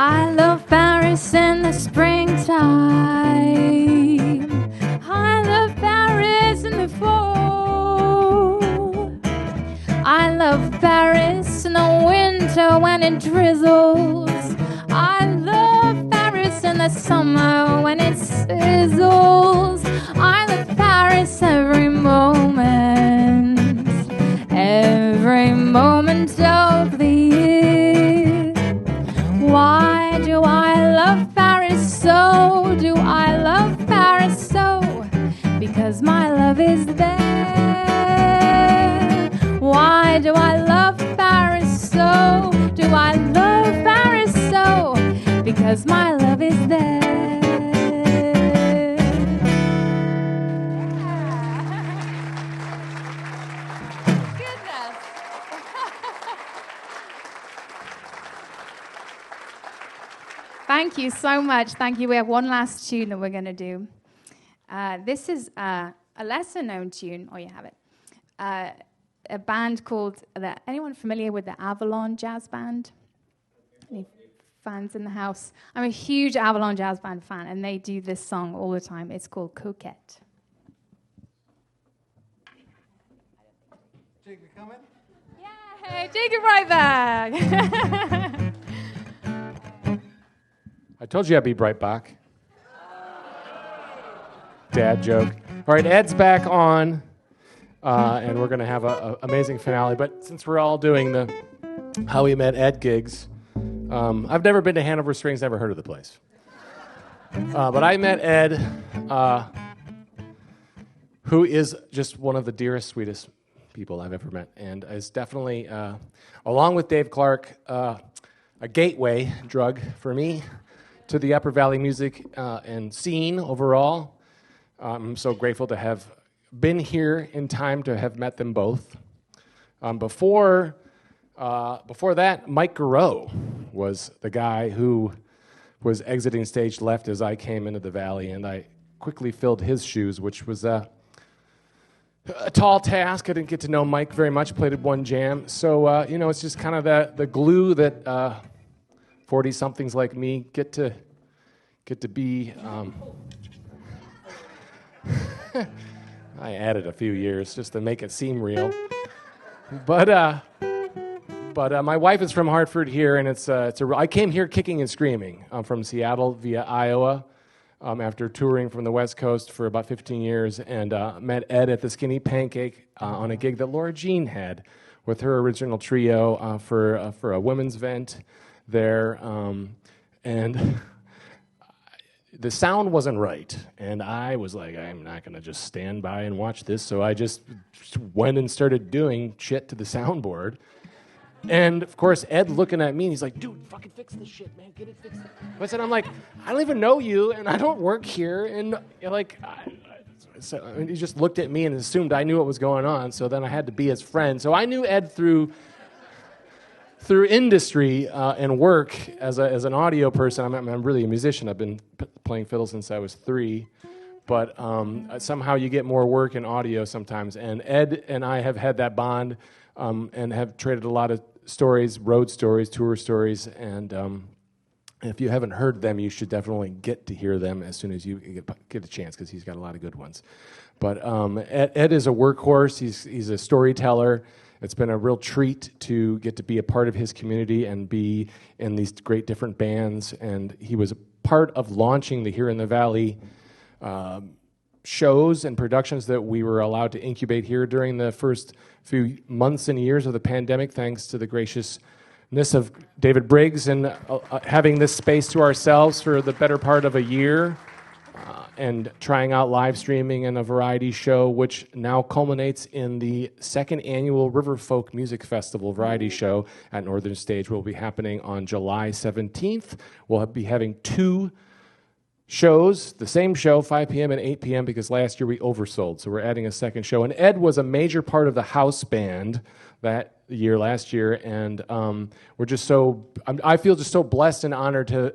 I love Paris in the springtime. I love Paris in the fall. I love Paris in the winter when it drizzles. I love Paris in the summer when it sizzles. I love Paris every moment of the year. Why do I love Paris so? Do I love Paris so? Because my love is there. Why do I love Paris so? Do I love Paris so? Because my love is there. Thank you so much. Thank you. We have one last tune that we're going to do. This is a lesser-known tune. Oh, you have it. A band called... anyone familiar with the Avalon Jazz Band? Any fans in the house? I'm a huge Avalon Jazz Band fan, and they do this song all the time. It's called Coquet. Jake, you coming? Hey, Jakob Breitbach. I told you I'd be Breitbach. Dad joke. All right, Ed's back on, and we're going to have an amazing finale. But since we're all doing the How We Met Ed gigs, I've never been to Hanover Springs, never heard of the place. But I met Ed, who is just one of the dearest, sweetest people I've ever met, and is definitely, along with Dave Clark, a gateway drug for me to the Upper Valley music and scene overall. I'm so grateful to have been here in time to have met them both. Before that, Mike Garreau was the guy who was exiting stage left as I came into the Valley, and I quickly filled his shoes, which was a tall task. I didn't get to know Mike very much, played at one jam. So, it's just kind of the glue that 40-somethings like me get to be. I added a few years just to make it seem real. But my wife is from Hartford here, and I came here kicking and screaming. I'm from Seattle via Iowa after touring from the West Coast for about 15 years, and met Ed at the Skinny Pancake on a gig that Laura Jean had with her original trio for a women's event there, and the sound wasn't right, and I was like, I'm not going to just stand by and watch this, so I just went and started doing shit to the soundboard. And, of course, Ed looking at me, and he's like, dude, fucking fix this shit, man, get it fixed. But then I'm like, I don't even know you, and I don't work here, and so he just looked at me and assumed I knew what was going on, so then I had to be his friend. So I knew Ed through industry and work as an audio person. I'm really a musician. I've been playing fiddle since I was 3, but somehow you get more work in audio sometimes. And Ed and I have had that bond and have traded a lot of stories, road stories, tour stories, and if you haven't heard them, you should definitely get to hear them as soon as you get a chance, because he's got a lot of good ones. But Ed is a workhorse. He's a storyteller. It's been a real treat to get to be a part of his community and be in these great different bands. And he was a part of launching the Here in the Valley shows and productions that we were allowed to incubate here during the first few months and years of the pandemic, thanks to the graciousness of David Briggs and having this space to ourselves for the better part of a year. And trying out live streaming and a variety show, which now culminates in the 2nd annual River Folk Music Festival variety show at Northern Stage. Will be happening on July 17th. We'll be having 2 shows, the same show, 5 p.m. and 8 p.m., because last year we oversold, so we're adding a second show. And Ed was a major part of the house band last year, and I feel just so blessed and honored to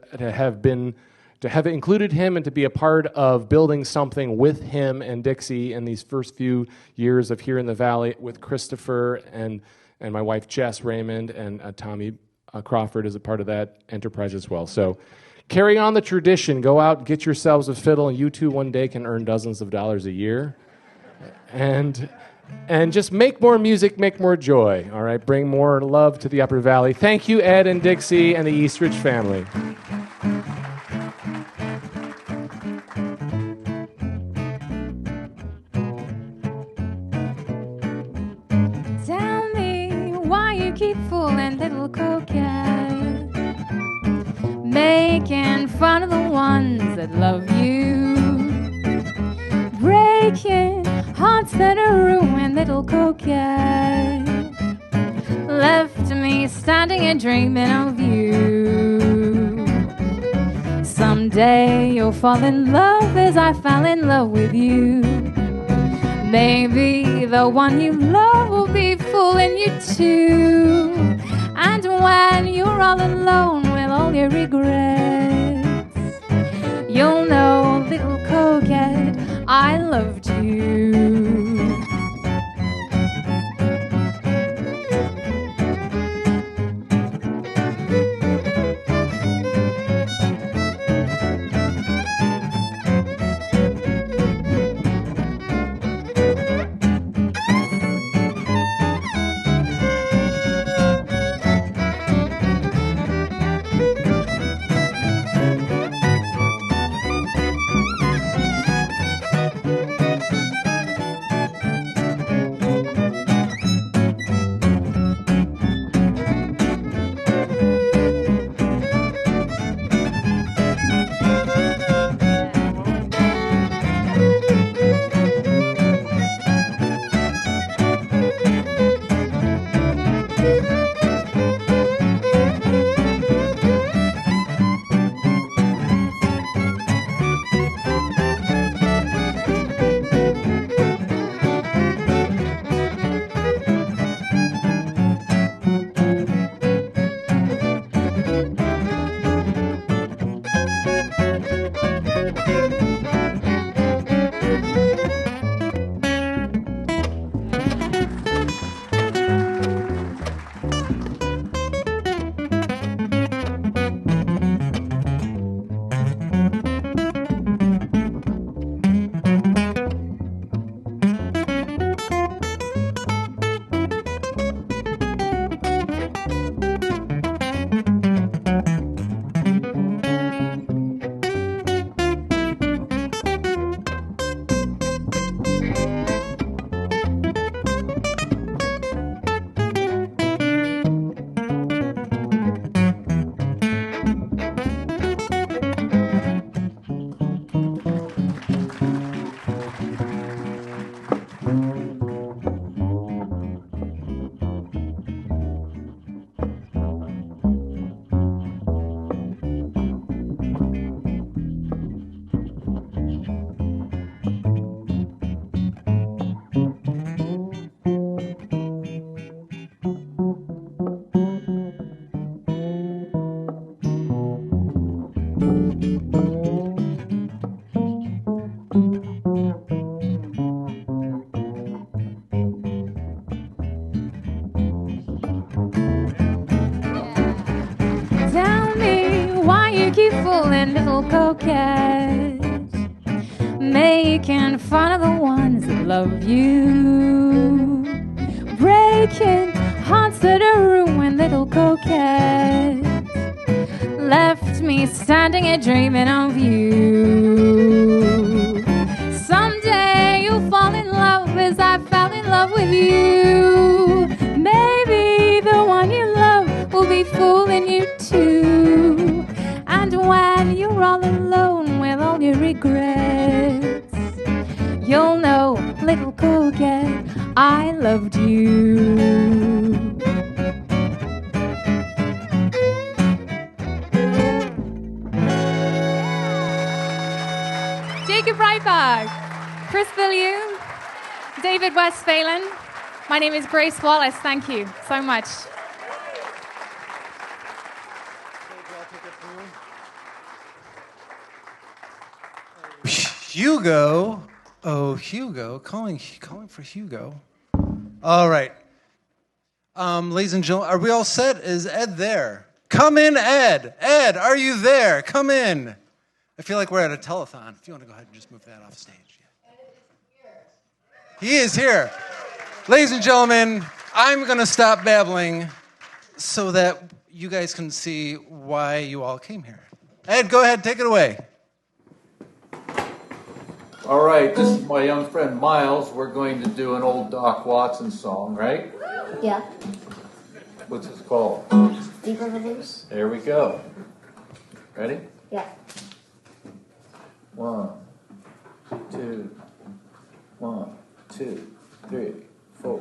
have included him and to be a part of building something with him and Dixie in these first few years of Here in the Valley with Christopher and my wife Jess Raymond, and Tommy Crawford is a part of that enterprise as well. So carry on the tradition. Go out, get yourselves a fiddle, and you too one day can earn dozens of dollars a year. And just make more music, make more joy, all right? Bring more love to the Upper Valley. Thank you, Ed and Dixie and the Eastridge family. Keep fooling little Coquet, making fun of the ones that love you, breaking hearts that are ruined, little Coquet, left me standing and dreaming of you. Someday you'll fall in love as I fell in love with you. Maybe the one you love will be fooling you too. And when you're all alone with all your regrets, you'll know, little Coquet, I loved you. be fooling little Coquet, making fun of the ones that love you, breaking hearts that are ruined little Coquet, left me standing and dreaming of you. Someday you'll fall in love as I fell in love with you. Maybe the one you love will be fooling you too. And when you're all alone with all your regrets, you'll know, little Coquet, I loved you. Jakob Breitbach, Chris Billieu, David Westphalen. My name is Grace Wallace. Thank you so much. Hugo. Oh, Hugo. Calling for Hugo. All right. Ladies and gentlemen, are we all set? Is Ed there? Come in, Ed. Ed, are you there? Come in. I feel like we're at a telethon. If you want to go ahead and just move that off stage. He is here. Ladies and gentlemen, I'm going to stop babbling so that you guys can see why you all came here. Ed, go ahead, take it away. All right, this is my young friend Miles. We're going to do an old Doc Watson song, right? Yeah. What's this called? Deep River Blues. There we go. Ready? Yeah. 1, 2, 1, 2, 3, 4.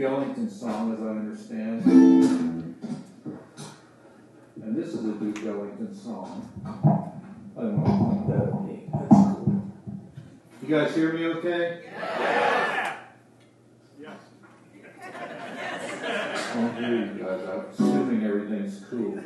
Duke Ellington song, as I understand. And this is a Duke Ellington song. I don't want to point that at me. That's cool. You guys hear me okay? Yeah! Yes. I don't hear you guys. I'm assuming everything's cool.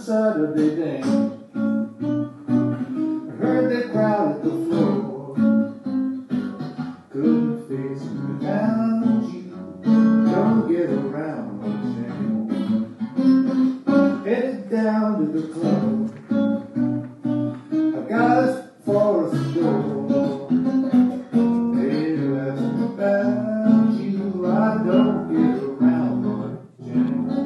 Saturday day. I heard they crowded the floor. Couldn't face me without you. Don't get around much anymore. Headed down to the club. I got as far as the door. They asked me about you. I don't get around much anymore.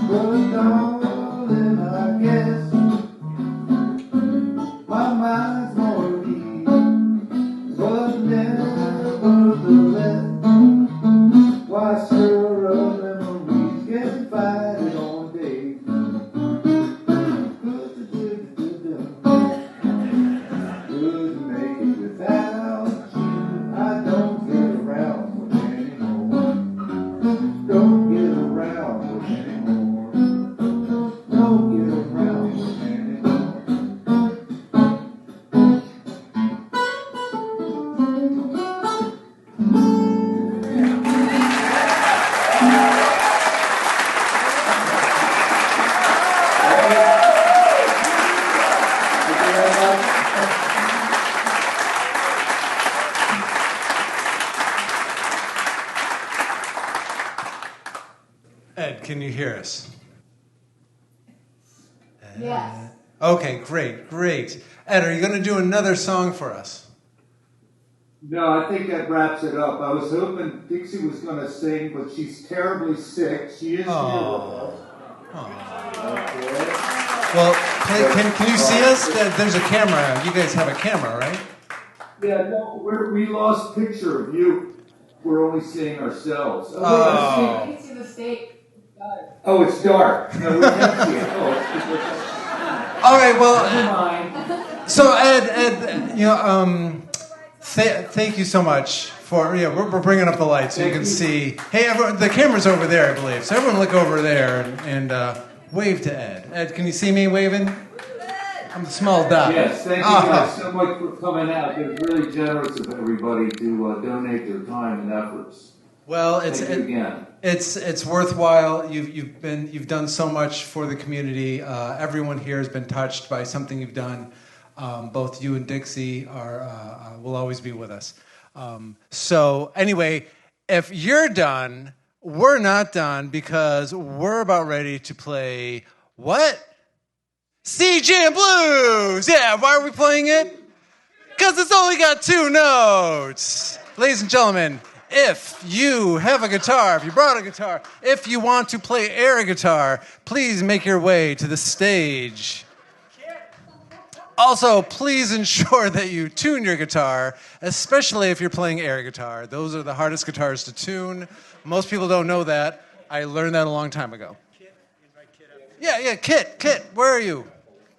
But darling, I guess my mind's more at ease. But nevertheless, why stir up memories? Getting fighting on days. Good to make it without you. I don't get around much anymore. Don't get around much anymore. Don't get around much anymore. Ed, can you hear us? Yes. Okay, great. Ed, are you going to do another song for us? No, I think that wraps it up. I was hoping Dixie was going to sing, but she's terribly sick. She is here with us. Okay. Well, can you see us? There's a camera. You guys have a camera, right? Yeah, no, we lost picture of you. We're only seeing ourselves. Oh. I can see the steak. Oh, it's dark. No, we can't see it. All right, well, Never mind. so Ed, you know, thank you so much for, we're bringing up the lights so you can see. Hey, everyone, the camera's over there, I believe. So everyone look over there and wave to Ed. Ed, can you see me waving? I'm the small dot. Yes, thank you guys so much for coming out. It was really generous of everybody to donate their time and efforts. Well, it's worthwhile. You've done so much for the community. Everyone here has been touched by something you've done. Both you and Dixie will always be with us. So anyway, if you're done, we're not done because we're about ready to play what? CG and Blues. Yeah, why are we playing it? Because it's only got 2 notes. Ladies and gentlemen, if you have a guitar, if you brought a guitar, if you want to play air guitar, please make your way to the stage. Also, please ensure that you tune your guitar, especially if you're playing air guitar. Those are the hardest guitars to tune. Most people don't know that. I learned that a long time ago. Yeah, Kit, where are you?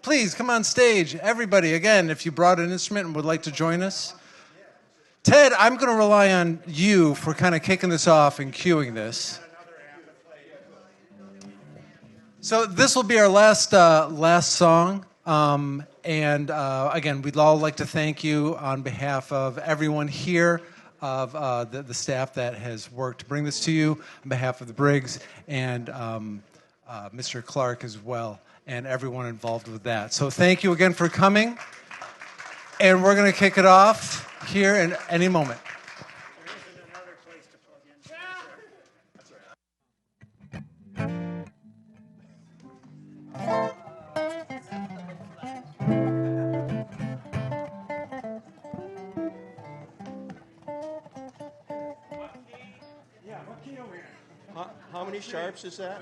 Please come on stage. Everybody, again, if you brought an instrument and would like to join us. Ted, I'm going to rely on you for kind of kicking this off and cueing this. So this will be our last song. And again, we'd all like to thank you on behalf of everyone here, of the staff that has worked to bring this to you, on behalf of the Briggs and Mr. Clark as well, and everyone involved with that. So thank you again for coming. And we're going to kick it off here in any moment. How many sharps is that?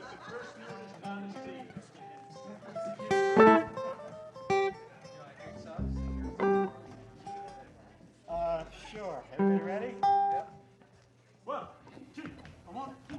Sure. Everybody ready? Yep. 1, 2, 1, 2.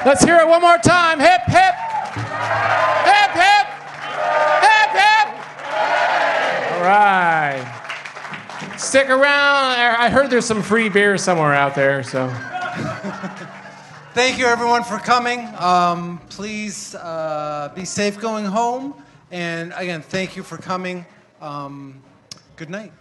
Let's hear it one more time. Hip, hip. Hip, hip. Hip, hip. All right. Stick around. I heard there's some free beer somewhere out there, so. Thank you, everyone, for coming. Please be safe going home. And again, thank you for coming. Good night.